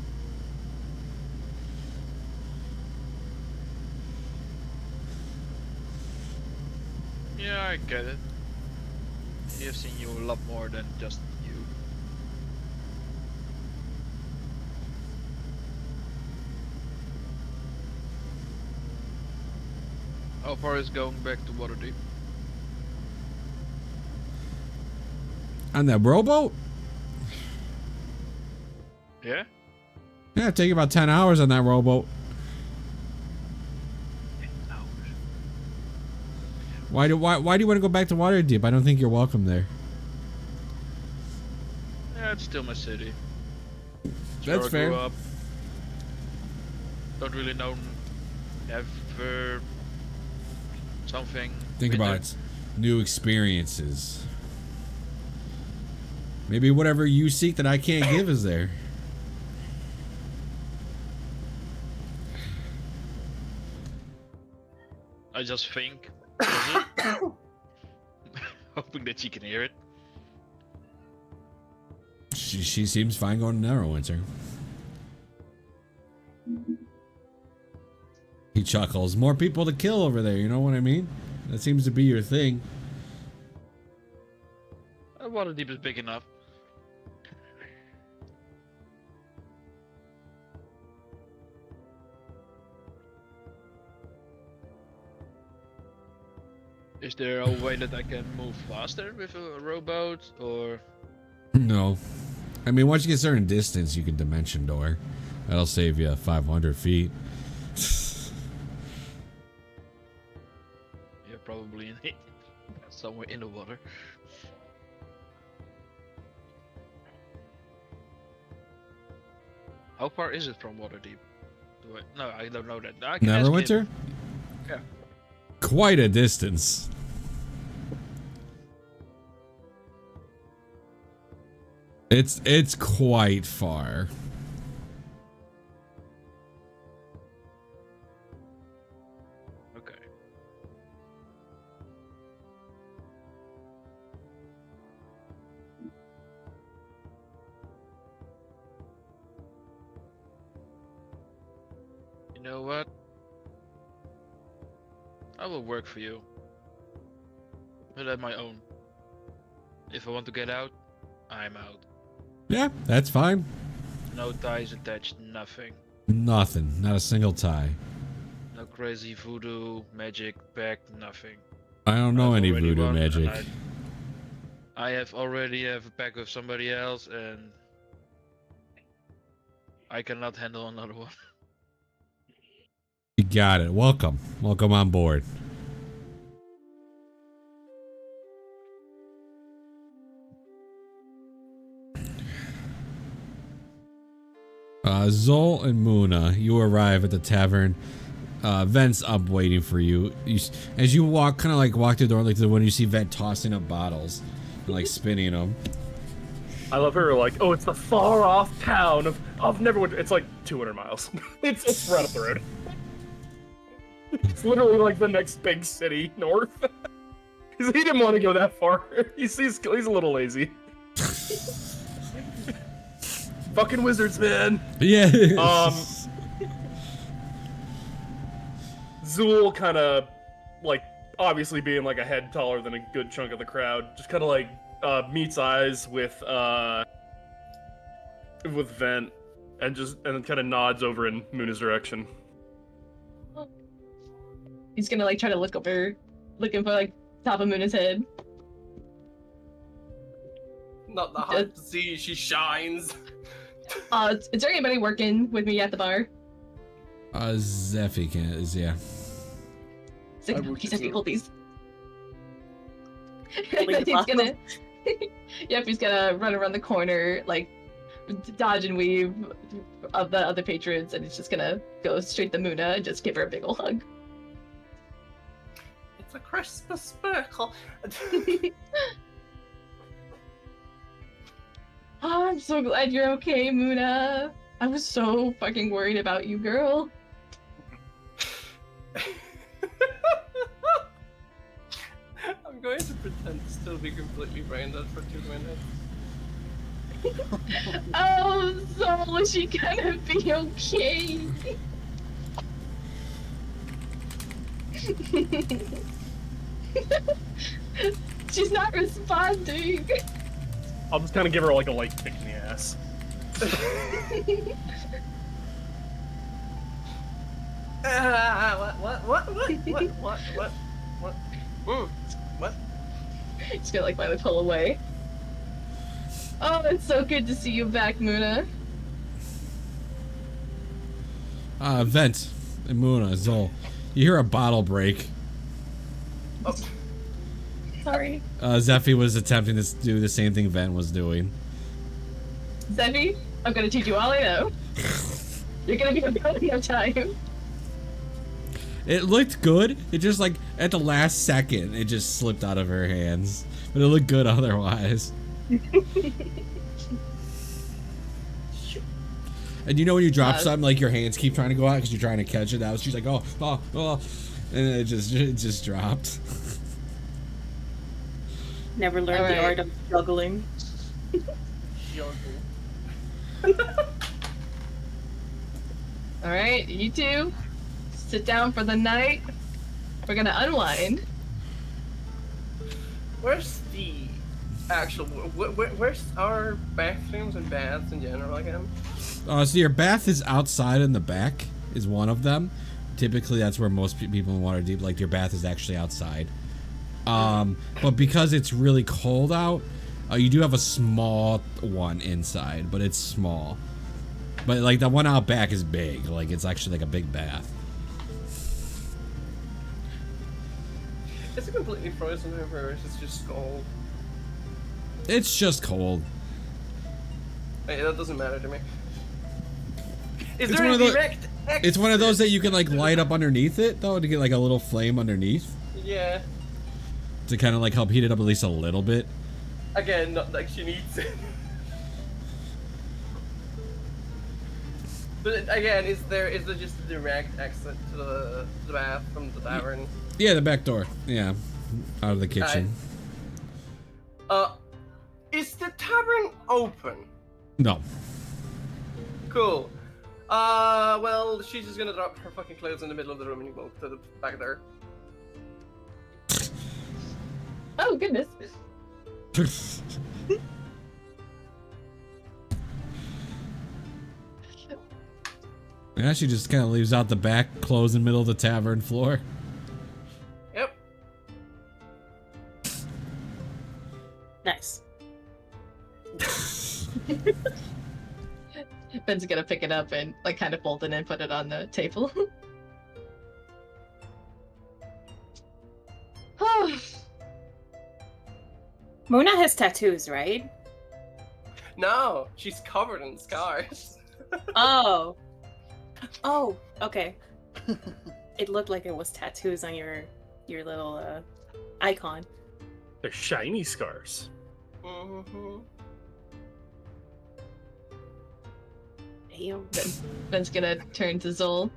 Yeah, I get it. He have seen you a lot more than just you. How far is going back to Waterdeep? On that rowboat? Yeah? Yeah, it'd take about 10 hours on that rowboat. 10 hours. Why do you want to go back to Waterdeep? I don't think you're welcome there. Yeah, it's still my city. It's That's where I fair. grew up. Don't really know ever something. Think been about there. it. New experiences. Maybe whatever you seek that I can't give is there. I just think. Hoping that she can hear it. She seems fine going to Neverwinter. He chuckles. More people to kill over there, you know what I mean? That seems to be your thing. Waterdeep is big enough. Is there a way that I can move faster with a rowboat, or No. I mean, once you get a certain distance, you can dimension door. That'll save you 500 feet. yeah, probably in somewhere in the water? How far is it from Waterdeep? No, I don't know that. I can ask him. Neverwinter? Yeah. Quite a distance. It's quite far. Okay. You know what? I will work for you. But at my own. If I want to get out, I'm out. Yeah, that's fine. No ties attached, nothing. Nothing. Not a single tie. No crazy voodoo, magic, pact, nothing. I don't know I've any already voodoo won, and magic. I have already have a pact with somebody else, and I cannot handle another one. You got it. Welcome. Welcome on board. Zol and Muna, you arrive at the tavern. Vent's up waiting for you. As you walk, kind of like walk through the door, like to the window, you see Vent tossing up bottles and like spinning them. I love her like, oh, it's the far off town of Neverwinter. It's like 200 miles. it's right up the road. It's literally like the next big city north. He didn't want to go that far. He's a little lazy. Fucking wizards, man. Yeah. Zool kind of, like, obviously being like a head taller than a good chunk of the crowd, just kind of like meets eyes with Vent, and then kind of nods over in Muna's direction. He's gonna like try to look over, looking for like top of Muna's head. Not that hard to see. She shines. Is there anybody working with me at the bar? Zephy is, yeah. He's like, I no, would he said we too. hold these. Holding He's the gonna, yep, he's gonna run around the corner, like dodge and weave of the other patrons, and he's just gonna go straight to Muna and just give her a big ol' hug. It's a Christmas miracle. Oh, I'm so glad you're okay, Muna. I was so fucking worried about you, girl. I'm going to pretend to still be completely brain dead for 2 minutes. Oh, so is she gonna be okay? She's not responding. I'll just kind of give her like a light kick in the ass. What? She's gonna like finally pull away. Oh, it's so good to see you back, Muna. Vent, Imuna, Zol. You hear a bottle break. Oh. Sorry. Zephy was attempting to do the same thing Vent was doing. Zephy, I'm gonna teach you all I know. You're gonna be a plenty of time. It looked good. It just like at the last second, it just slipped out of her hands. But it looked good otherwise. And you know when you drop something, like your hands keep trying to go out because you're trying to catch it. That was she's like, oh, and it just dropped. Never learned the art of juggling. All right, you two, sit down for the night. We're gonna unwind. Where's the actual? Where's our bathrooms and baths in general again? So your bath is outside in the back, is one of them. Typically, that's where most people in Waterdeep, like your bath is actually outside. But because it's really cold out, you do have a small one inside, but it's small. But like the one out back is big, like it's actually like a big bath. Is it completely frozen over, or is it just cold? It's just cold. Hey, that doesn't matter to me. Is It's there one a of those- direct exit? It's one of those that you can like light up underneath it though to get like a little flame underneath Yeah. to kind of like help heat it up at least a little bit. Again, not like she needs it. But again, is there just a direct exit to the bath from the tavern? Yeah, the back door. Yeah, out of the kitchen. Is the tavern open? No. Cool. Well, she's just gonna drop her fucking clothes in the middle of the room and go to the back there. Oh goodness. Yeah, she just kind of leaves out the back, clothes in the middle of the tavern floor. Yep. Nice. Ben's gonna pick it up and like kind of fold it and put it on the table. Mona has tattoos, right? No, she's covered in scars. Oh. Oh, okay. It looked like it was tattoos on your little icon. They're shiny scars. Mm-hmm. Damn. Ben's gonna turn to Zol.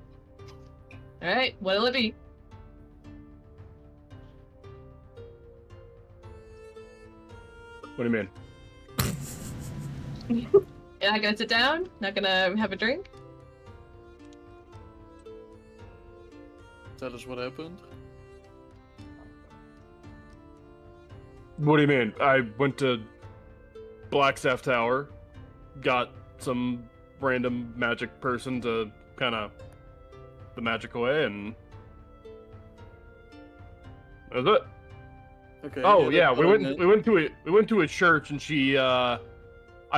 Alright, what'll it be? What do you mean? You're not gonna sit down? Not gonna have a drink? Tell us what happened. What do you mean? I went to Blackstaff Tower, got some random magic person to kind of the magic away, and that was it. Okay. Oh yeah, we that's went to a church, and she I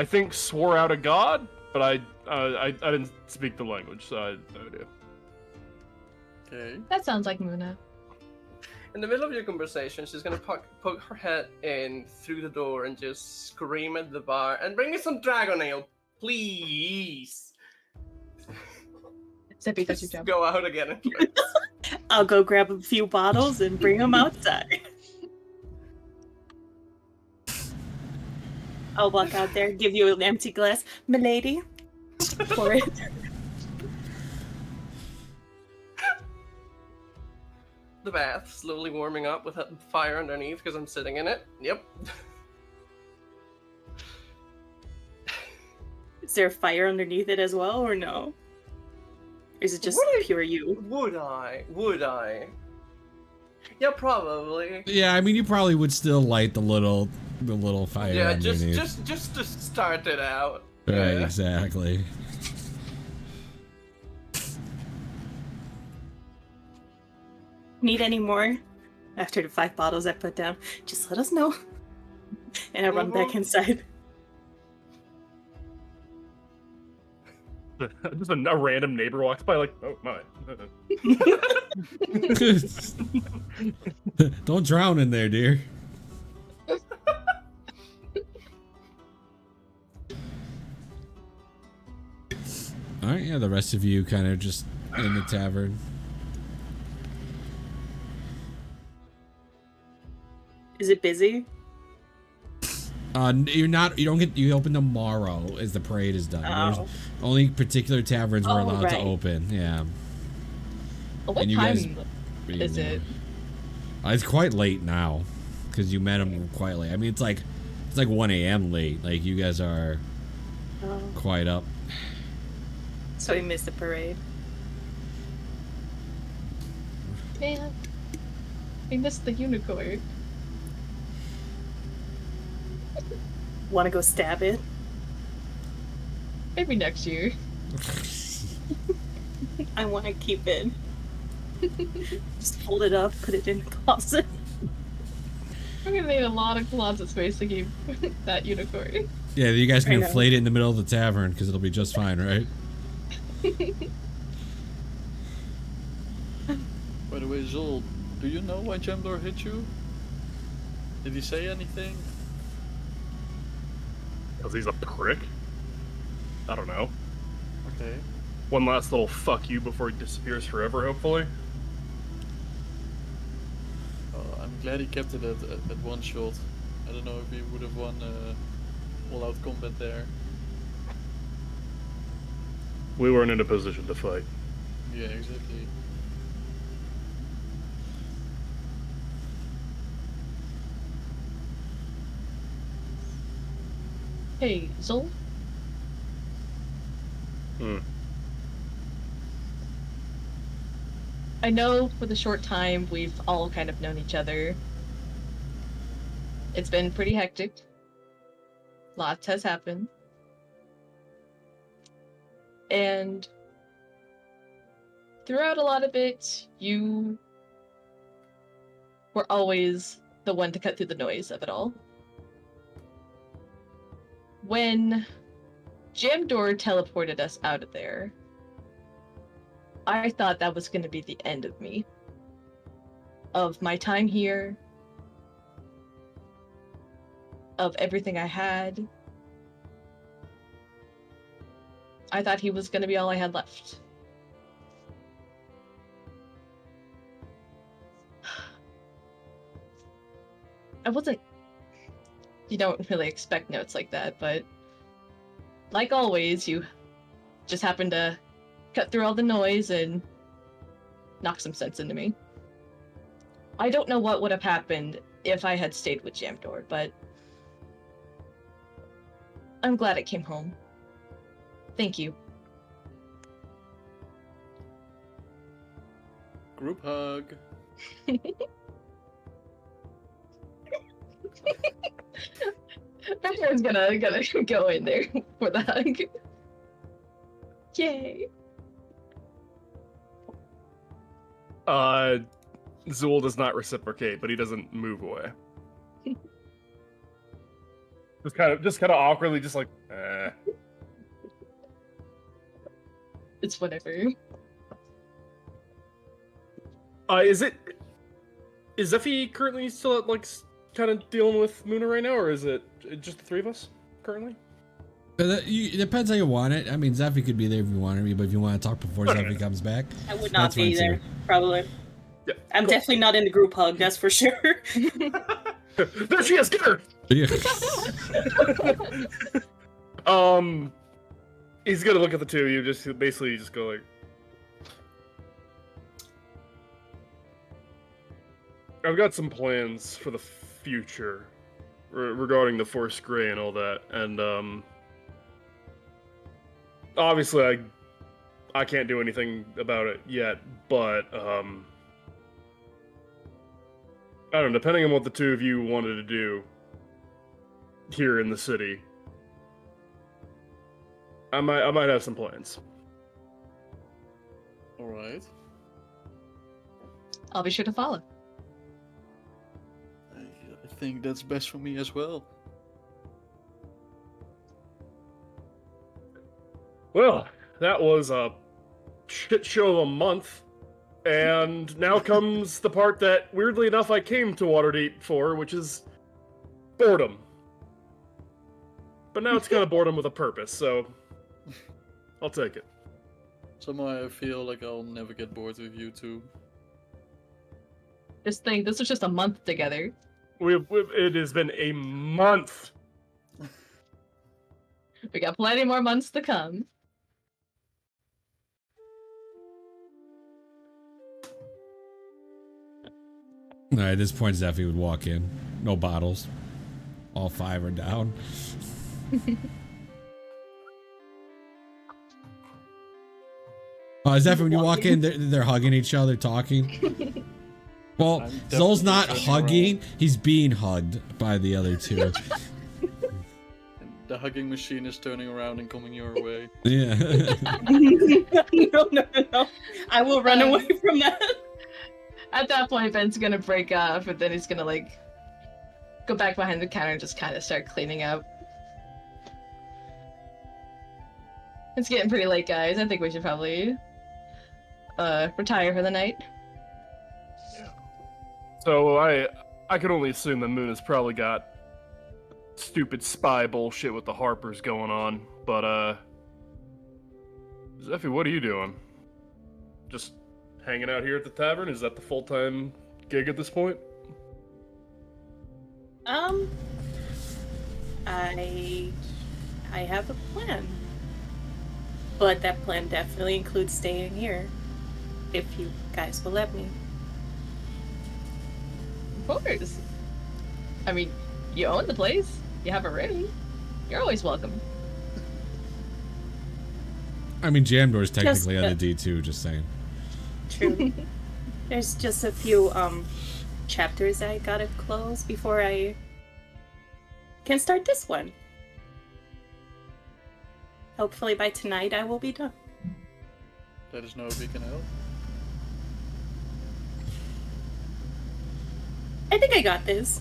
think swore out a god, but I didn't speak the language, so I had no idea. Okay. That sounds like Muna. In the middle of your conversation, she's gonna poke her head in through the door and just scream at the bar and bring me some dragon ale, please. Zippy, that's your Just job. go out again and play. I'll go grab a few bottles and bring them outside. I'll walk out there, give you an empty glass. Milady, pour it. The bath slowly warming up with a fire underneath because I'm sitting in it. Yep. Is there a fire underneath it as well, or no? Or is it just What are- pure you? Would I? Yeah, probably. Yeah, I mean, you probably would still light the little fire Yeah, underneath. just to start it out. Right, Yeah. exactly. Need any more? After the 5 bottles I put down, just let us know. And I run back inside. Just a random neighbor walks by, like, oh my. Don't drown in there, dear. Alright, yeah, the rest of you kind of just in the tavern. Is it busy? You open tomorrow as the parade is done. Oh. There's only particular taverns we're Oh, allowed to right. open, yeah. What And you time guys- is it? It's quite late now, because you met him quite late. I mean, it's like 1 a.m. late. Like, you guys are Oh. quite up. So we missed the parade. Man, I missed the unicorn. Want to go stab it? Maybe next year. I want to keep it. Just hold it up, put it in the closet. I'm gonna need a lot of closet space to keep that unicorn. Yeah, you guys can I know. inflate it in the middle of the tavern, because it'll be just fine, right? By the way, Zol, do you know why Jamdor hit you? Did he say anything? Because he's a prick. I don't know. Okay. One last little fuck you before he disappears forever, hopefully. I'm glad he kept it at one shot. I don't know if he would have won all-out combat there. We weren't in a position to fight. Yeah, exactly. Hey, Zol? I know for the short time we've all kind of known each other. It's been pretty hectic. Lots has happened. And throughout a lot of it, you were always the one to cut through the noise of it all. When Jamdor teleported us out of there, I thought that was going to be the end of me. Of my time here. Of everything I had. I thought he was going to be all I had left. I wasn't... You don't really expect notes like that, but... Like always, you just happened to cut through all the noise and knock some sense into me. I don't know what would have happened if I had stayed with Jamdor, but... I'm glad it came home. Thank you. Group hug. Everyone's gonna go in there for the hug. Yay. Zool does not reciprocate, but he doesn't move away. just kind of awkwardly, just like, It's whatever. Is Zephy currently still like kind of dealing with Muna right now, or is it just the three of us currently? It depends how you want it. I mean, Zephy could be there if you wanted me, but if you want to talk before Zephy comes back, I would not that's be fine there, too. probably. Yeah, I'm definitely not in the group hug, that's for sure. There she is, get her! Yeah. He's gonna look at the two of you, just basically just go like, I've got some plans for the future regarding the Force Grey and all that, and obviously I can't do anything about it yet, but I don't know, depending on what the two of you wanted to do here in the city, I might have some plans. All right. I'll be sure to follow. I think that's best for me as well. Well, that was a shit show of a month, and now comes the part that, weirdly enough, I came to Waterdeep for, which is boredom. But now it's kind of boredom with a purpose, so I'll take it. Somehow I feel like I'll never get bored with you two. This was just a month together. It has been a month. We got plenty more months to come. At this point, Zeffy would walk in. No bottles. All 5 are down. Zeffy, when you walk in, they're hugging each other, talking. Well, Zol's not hugging. He's being hugged by the other two. The hugging machine is turning around and coming your way. Yeah. No. I will run away from that. At that point, Ben's gonna break off, and then he's gonna like go back behind the counter and just kind of start cleaning up. It's getting pretty late, guys. I think we should probably retire for the night. So I can only assume that Moon has probably got stupid spy bullshit with the Harpers going on, but Zeffy, what are you doing? Just hanging out here at the tavern? Is that the full-time gig at this point? I have a plan. But that plan definitely includes staying here. If you guys will let me. Of course. I mean, you own the place. You have it ready. You're always welcome. I mean, Jamdor's technically on the D2, just saying. True. There's just a few chapters I gotta close before I can start this one. Hopefully by tonight I will be done. Let us know if we can help. I think I got this.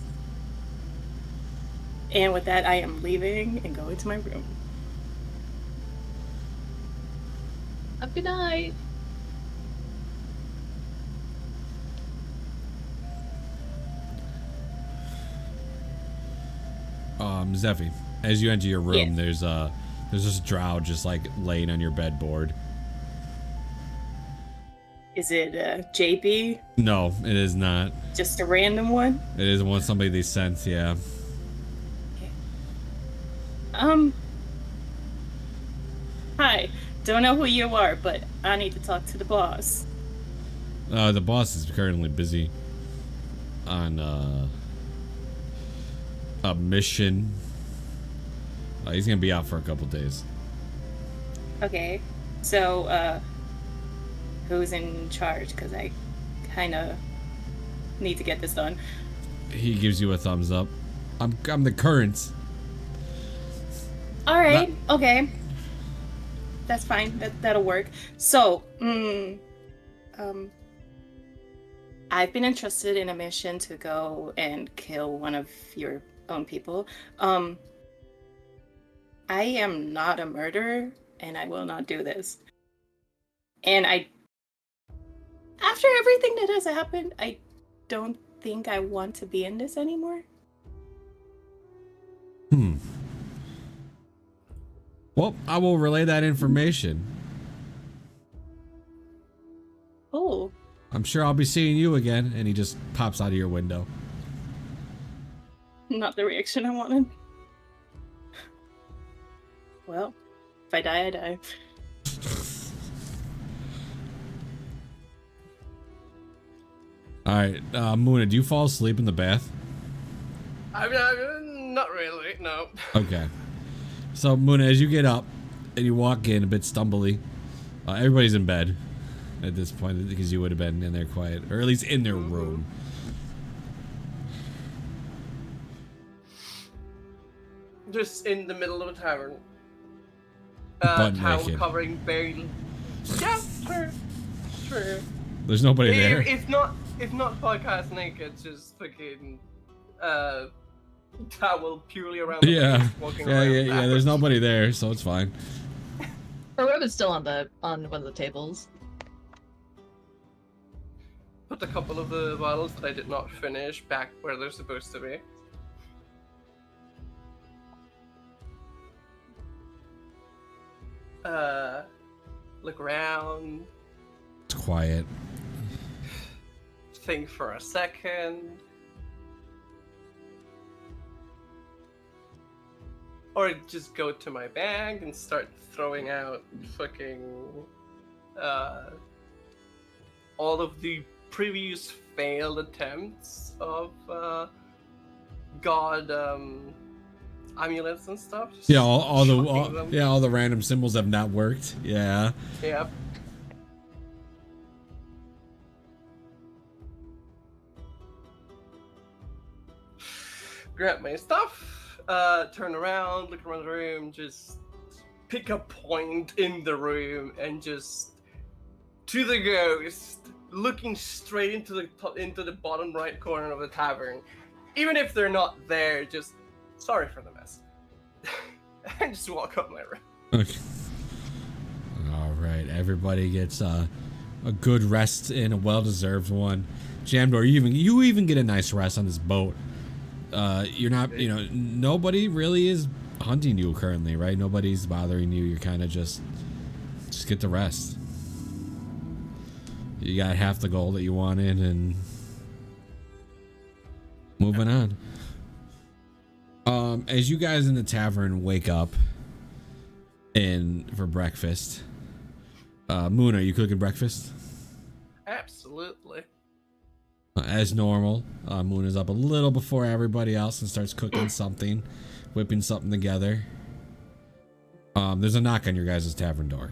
And with that, I am leaving and going to my room. Have a good night. Zeffy, as you enter your room, Yes. there's this drow just like laying on your bedboard. Is it JB? No, it is not. Just a random one? It is one somebody they sent, yeah. Hi. Don't know who you are, but I need to talk to the boss. The boss is currently busy on a mission. He's gonna be out for a couple days. Okay. So, who's in charge? Because I kind of need to get this done. He gives you a thumbs up. I'm the current. All right. Okay. That's fine. That'll work. So, I've been entrusted in a mission to go and kill one of your own people. I am not a murderer, and I will not do this. And after everything that has happened, I don't think I want to be in this anymore. Well, I will relay that information. Oh. I'm sure I'll be seeing you again. And he just pops out of your window. Not the reaction I wanted. Well, if I die, I die. Alright, Muna, do you fall asleep in the bath? I'm not really, no. Okay. So, Muna, as you get up and you walk in a bit stumbly, everybody's in bed at this point because you would have been in there quiet, or at least in their room. just in the middle of a tavern. Butt Towel naked. covering very. Yeah, sure. There's nobody there. If not podcast naked, just fucking towel purely around. The Yeah, place, walking around yeah. There's nobody there, so it's fine. Her robe is still on one of the tables. Put a couple of the bottles that I did not finish back where they're supposed to be. Look around. It's quiet. Think for a second. Or just go to my bag and start throwing out fucking all of the previous failed attempts of god amulets and stuff. Just Yeah, all chucking them. the random symbols have not worked. Yeah. Yep. Grab my stuff, turn around, look around the room, just pick a point in the room and just to the ghost, looking straight into the bottom right corner of the tavern. Even if they're not there, just sorry for the mess. And just walk up my room. Okay. All right, everybody gets a good rest in, a well-deserved one. Jamdor, you even get a nice rest on this boat. You're not, nobody really is hunting you currently, right? Nobody's bothering you. You're kind of just get the rest. You got half the goal that you wanted, and moving on. As you guys in the tavern wake up for breakfast, Moon, are you cooking breakfast? Absolutely. As normal, Moon is up a little before everybody else and starts cooking something, whipping something together. There's a knock on your guys' tavern door.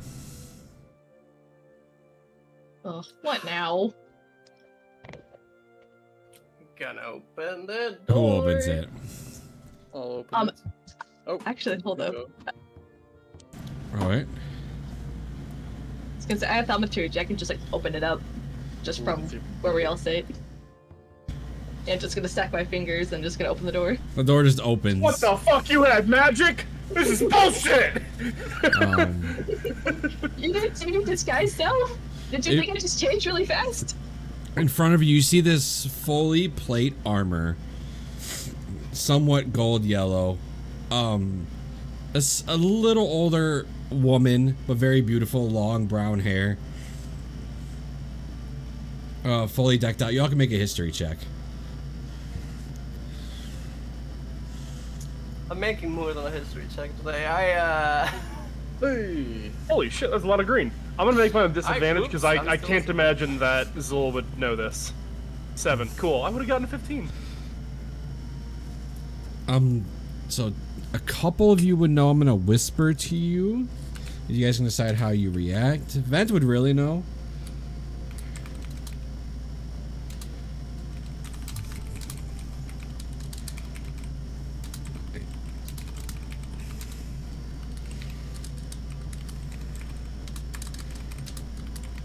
Ugh, what now? Gonna open the door. Who opens it? I'll open it. Oh, Actually, hold up. All right. Because I have thaumaturgy, I can just like open it up, just from where we all sit. And just gonna stack my fingers and just gonna open the door. The door just opens. What the fuck? You had magic? This is bullshit! You didn't disguise self? Did you think I just changed really fast? In front of you, you see this fully plate armor, somewhat gold yellow. A little older woman, but very beautiful, long brown hair. Fully decked out. Y'all can make a history check. I'm making more than a history check today. Hey. Holy shit, that's a lot of green. I'm gonna make mine a disadvantage because I'm I still can't super- imagine that Zul would know this. 7. Cool. I would have gotten a 15. So a couple of you would know. I'm gonna whisper to you. You guys can decide how you react. Vent would really know.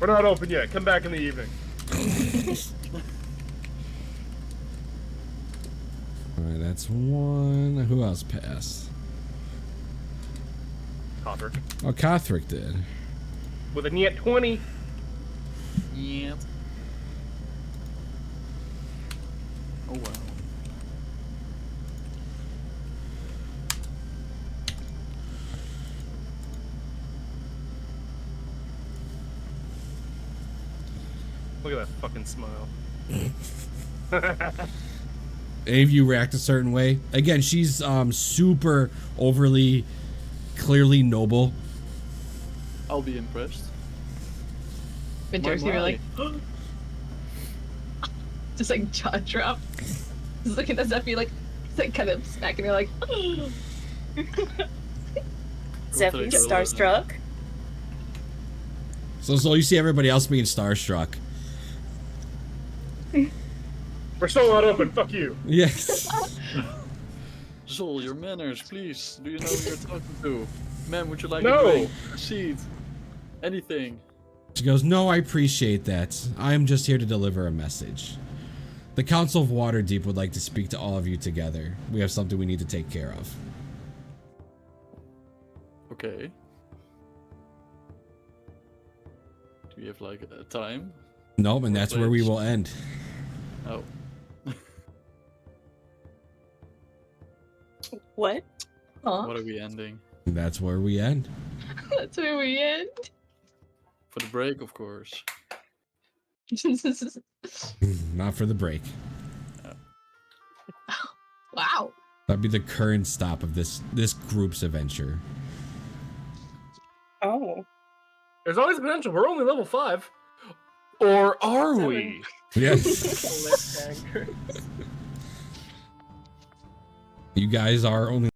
We're not open yet. Come back in the evening. Alright, that's one. Who else passed? Cothrick. Oh, Kothrick did. With a net 20. Yeah. Oh wow. Look at that fucking smile. Any of you react a certain way? Again, she's super overly clearly noble. I'll be impressed. Ventur's My, gonna my. be like, just like jaw drop. Just looking at Zephy like, it's like kind of smacking her like, Zephyr Go starstruck. So you see everybody else being starstruck. We're still not open. Fuck you. Yes. Zol, your manners, please. Do you know who you're talking to? Ma'am, would you like No. a drink? A seat? Anything? She goes, no, I appreciate that. I am just here to deliver a message. The Council of Waterdeep would like to speak to all of you together. We have something we need to take care of. Okay. Do you have like a time? Nope, and that's where we will end. Oh. What? Aw, What are we ending? That's where we end. that's where we end. For the break, of course. Not for the break. Wow. That'd be the current stop of this group's adventure. Oh. There's always potential. We're only level 5. Or are we? Yes. You guys are only